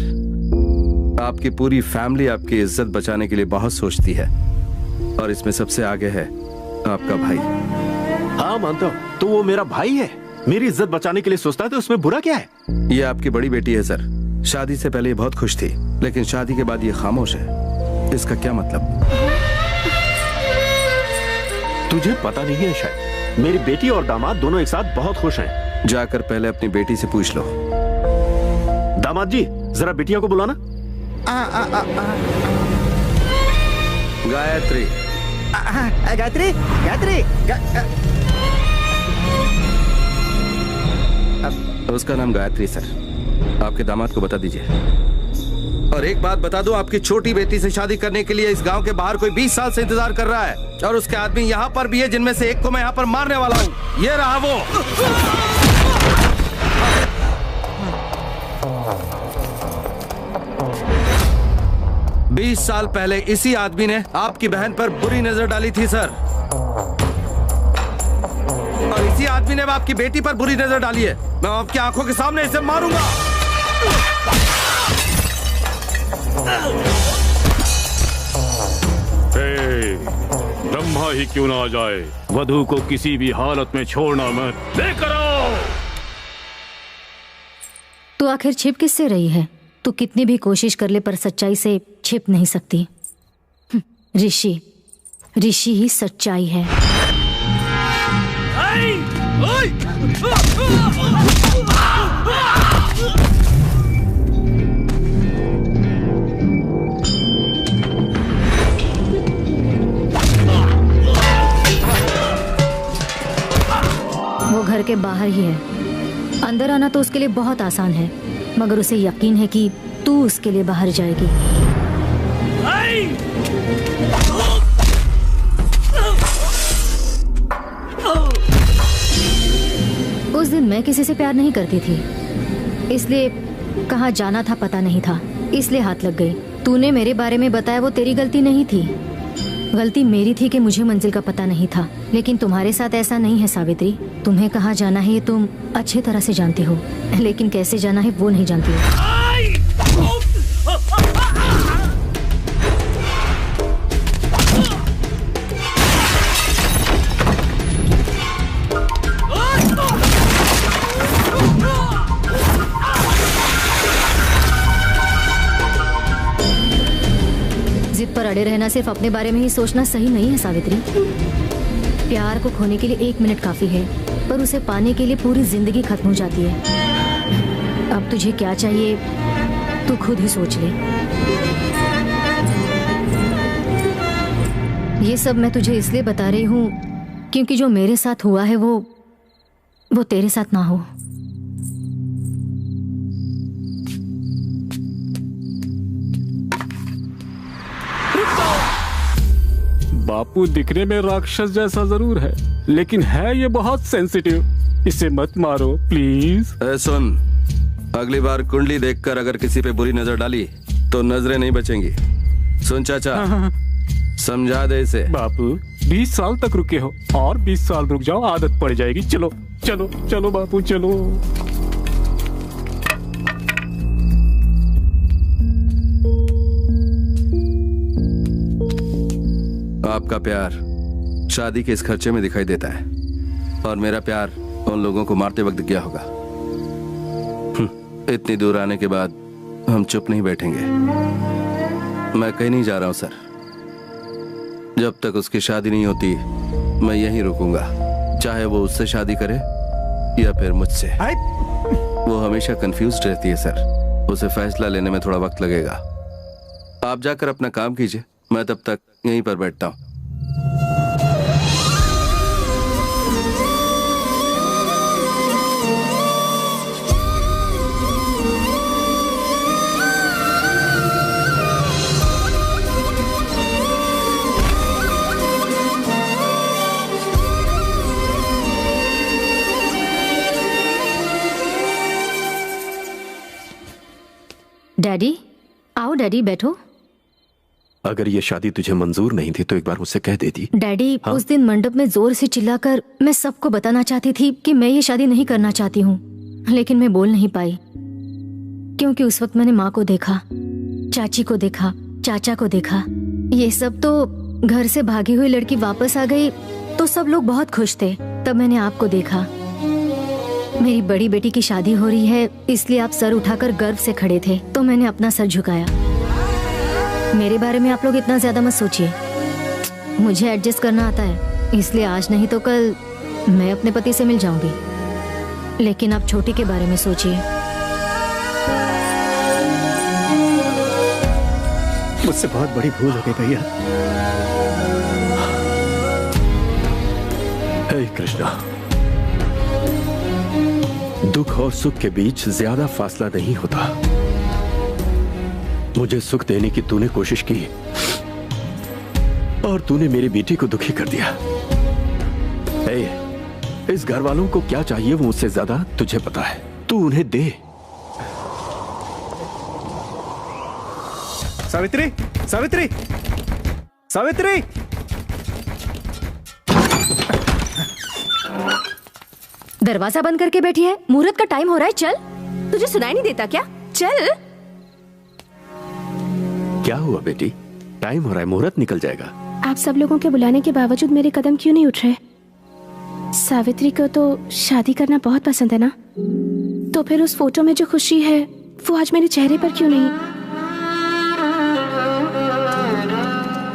आपकी पूरी फैमिली आपकी इज्जत बचाने के लिए बहुत सोचती है, और इसमें सबसे आगे है आपका भाई। हाँ मानता हूँ, तो वो मेरा भाई है, मेरी इज्जत बचाने के लिए सोचता है, तो उसमें बुरा क्या है? ये आपकी बड़ी बेटी है सर। शादी से पहले ये बहुत खुश थी, लेकिन शादी के बाद ये खामोश है। इसका क्या मतलब? तुझे पता नहीं है शायद, मेरी बेटी और दामाद दोनों एक साथ बहुत खुश हैं। जाकर पहले अपनी बेटी से पूछ लो। दामाद जी, जरा बिटिया को बुलाना। गायत्री। गायत्री, गायत्री, उसका नाम गायत्री सर। आपके दामाद को बता दीजिए। और एक बात बता दो, आपकी छोटी बेटी से शादी करने के लिए इस गांव के बाहर कोई 20 साल से इंतजार कर रहा है, और उसके आदमी यहाँ पर भी है, जिनमें से एक को मैं यहाँ पर मारने वाला हूँ। ये रहा वो। 20 साल पहले इसी आदमी ने आपकी बहन पर बुरी नजर डाली थी सर, और इसी आदमी ने आपकी बेटी पर बुरी नजर डाली है। मैं आपकी आंखों के सामने इसे मारूंगा। ब्रह्मा ही क्यों ना आ जाए, वधू को किसी भी हालत में छोड़ना मत। लेकर आओ। तू आखिर छिप किससे रही है? तू कितनी भी कोशिश कर ले, पर सच्चाई से छिप नहीं सकती। ऋषि ही सच्चाई है। वो घर के बाहर ही है। अंदर आना तो उसके लिए बहुत आसान है, मगर उसे यकीन है कि तू उसके लिए बाहर जाएगी। उस दिन मैं किसी से प्यार नहीं करती थी, इसलिए कहाँ जाना था पता नहीं था, इसलिए हाथ लग गई। तूने मेरे बारे में बताया, वो तेरी गलती नहीं थी। गलती मेरी थी कि मुझे मंजिल का पता नहीं था। लेकिन तुम्हारे साथ ऐसा नहीं है सावित्री। तुम्हें कहाँ जाना है ये तुम अच्छे तरह से जानती हो, लेकिन कैसे जाना है वो नहीं जानती हो। जिद पर अड़े रहना, सिर्फ अपने बारे में ही सोचना सही नहीं है सावित्री। प्यार को खोने के लिए 1 मिनट काफी है, पर उसे पाने के लिए पूरी जिंदगी खत्म हो जाती है। अब तुझे क्या चाहिए तू खुद ही सोच ले। ये सब मैं तुझे इसलिए बता रही हूँ क्योंकि जो मेरे साथ हुआ है वो तेरे साथ ना हो। बापू दिखने में राक्षस जैसा जरूर है, लेकिन है ये बहुत सेंसिटिव। इसे मत मारो प्लीज। सुन, अगली बार कुंडली देखकर अगर किसी पे बुरी नजर डाली तो नजरें नहीं बचेंगी। सुन चाचा, समझा दे इसे। बापू 20 साल तक रुके हो, और 20 साल रुक जाओ, आदत पड़ जाएगी। चलो चलो चलो बापू चलो। आपका प्यार शादी के इस खर्चे में दिखाई देता है, और मेरा प्यार उन लोगों को मारते वक्त गया होगा। इतनी दूर आने के बाद हम चुप नहीं बैठेंगे। मैं कहीं नहीं जा रहा हूं सर। जब तक उसकी शादी नहीं होती मैं यहीं रुकूंगा, चाहे वो उससे शादी करे या फिर मुझसे। वो हमेशा कंफ्यूज्ड रहती है सर, उसे फैसला लेने में थोड़ा वक्त लगेगा। आप जाकर अपना काम कीजिए, मैं तब तक यहीं पर बैठता हूं। डैडी, आओ डैडी, बैठो। अगर ये शादी तुझे मंजूर नहीं थी तो एक बार मुझसे कह देती। डैडी, हाँ? उस दिन मंडप में जोर से चिल्लाकर मैं सबको बताना चाहती थी कि मैं ये शादी नहीं करना चाहती हूँ, लेकिन मैं बोल नहीं पाई क्योंकि उस वक्त मैंने माँ को देखा, चाची को देखा, चाचा को देखा। ये सब तो घर से भागी हुई लड़की वापस आ गई तो सब लोग बहुत खुश थे। तब मैंने आपको देखा। मेरी बड़ी बेटी की शादी हो रही है इसलिए आप सर उठाकर गर्व से खड़े थे, तो मैंने अपना सर झुकाया। मेरे बारे में आप लोग इतना ज्यादा मत सोचिए, मुझे एडजस्ट करना आता है, इसलिए आज नहीं तो कल मैं अपने पति से मिल जाऊंगी। लेकिन आप छोटी के बारे में सोचिए। मुझसे बहुत बड़ी भूल हो गई भैया। हे कृष्णा, दुख और सुख के बीच ज्यादा फासला नहीं होता। मुझे सुख देने की तूने कोशिश की और तूने मेरी बेटी को दुखी कर दिया। इस घर वालों को क्या चाहिए वो मुझसे ज्यादा तुझे पता है, तू उन्हें दे। सावित्री, सावित्री, सावित्री! दरवाजा बंद करके बैठी है, मुहूर्त का टाइम हो रहा है, चल। तुझे सुनाई नहीं देता क्या? चल। क्या हुआ बेटी? टाइम हो रहा है, मुहूर्त निकल जाएगा। आप सब लोगों के बुलाने के बावजूद मेरे कदम क्यों नहीं उठ रहे? सावित्री को तो शादी करना बहुत पसंद है ना, तो फिर उस फोटो में जो खुशी है वो आज मेरे चेहरे पर क्यों नहीं?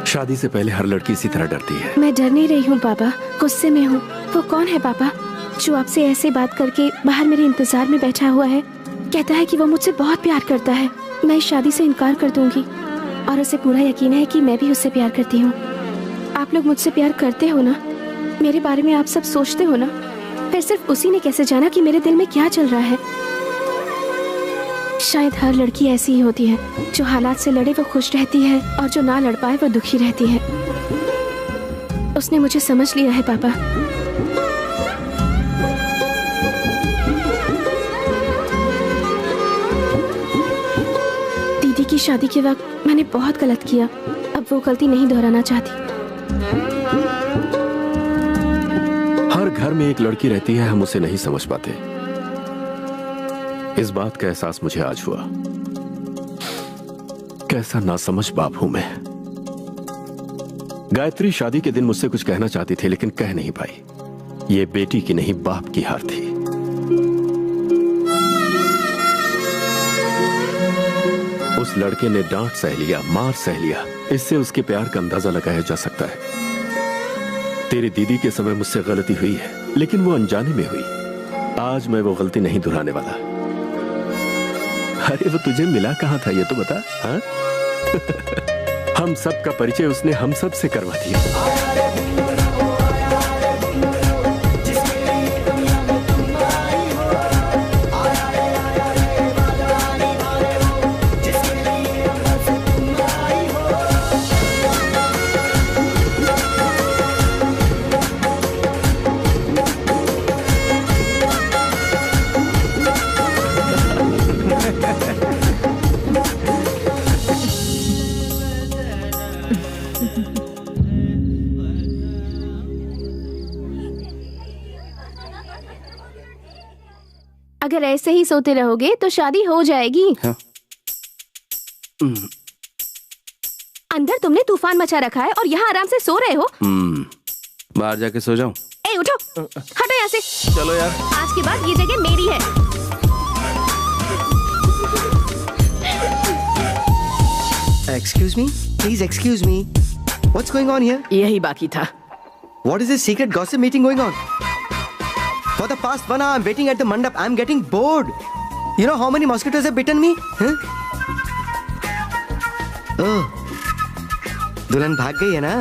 शादी से पहले हर लड़की इसी तरह डरती है। मैं डर नहीं रही हूँ पापा, गुस्से में हूँ। वो कौन है पापा जो आपसे ऐसे बात करके बाहर मेरे इंतजार में बैठा हुआ है? कहता है कि वो मुझसे बहुत प्यार करता है। मैं इस शादी से इनकार कर दूंगी और उसे पूरा यकीन है कि मैं भी उससे प्यार करती हूँ। आप लोग मुझसे प्यार करते हो ना? मेरे बारे में आप सब सोचते हो ना? फिर सिर्फ उसी ने कैसे जाना कि मेरे दिल में क्या चल रहा है? शायद हर लड़की ऐसी ही होती है, जो हालात से लड़े वो खुश रहती है और जो ना लड़ पाए वो दुखी रहती है। उसने मुझे समझ लिया है पापा। दीदी की शादी के वक्त मैंने बहुत गलत किया, अब वो गलती नहीं दोहराना चाहती। हर घर में एक लड़की रहती है, हम उसे नहीं समझ पाते। इस बात का एहसास मुझे आज हुआ। कैसा नासमझ बाप हूं मैं। गायत्री शादी के दिन मुझसे कुछ कहना चाहती थी लेकिन कह नहीं पाई। ये बेटी की नहीं बाप की हार थी। उस लड़के ने डांट सह लिया, मार सह लिया, इससे उसके प्यार का अंदाजा लगाया जा सकता है। तेरी दीदी के समय मुझसे गलती हुई है लेकिन वो अनजाने में हुई। आज मैं वो गलती नहीं दोहराने वाला। अरे वो तुझे मिला कहाँ था ये तो बता। हाँ? हम सब का परिचय उसने हम सब से करवा दिया। अगर ऐसे ही सोते रहोगे तो शादी हो जाएगी। हाँ। अंदर तुमने तूफान मचा रखा है और यहाँ आराम से सो रहे हो। बाहर जाके सो जाऊं? ए उठो, हटो यहाँ से। चलो यार। आज के बाद ये जगह मेरी है। Excuse me, please excuse me. What's going on here? यही बाकी था। What is this secret gossip meeting going on? For the past 1 hour, I'm waiting at the mandap. I'm getting bored. You know how many mosquitoes have bitten me? Huh? Oh, दुल्हन भाग गई है ना?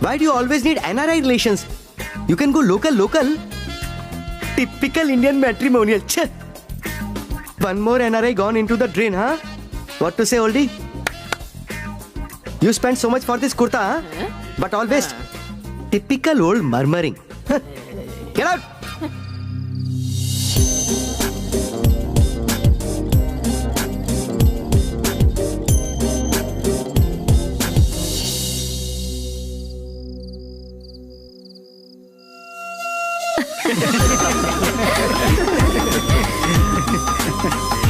Why do you always need NRI relations? You can go local. Typical Indian matrimonial. Chh. One more NRI gone into the drain, huh? What to say, oldie? You spent so much for this kurta, huh? But all waste. Typical old murmuring. Get out! है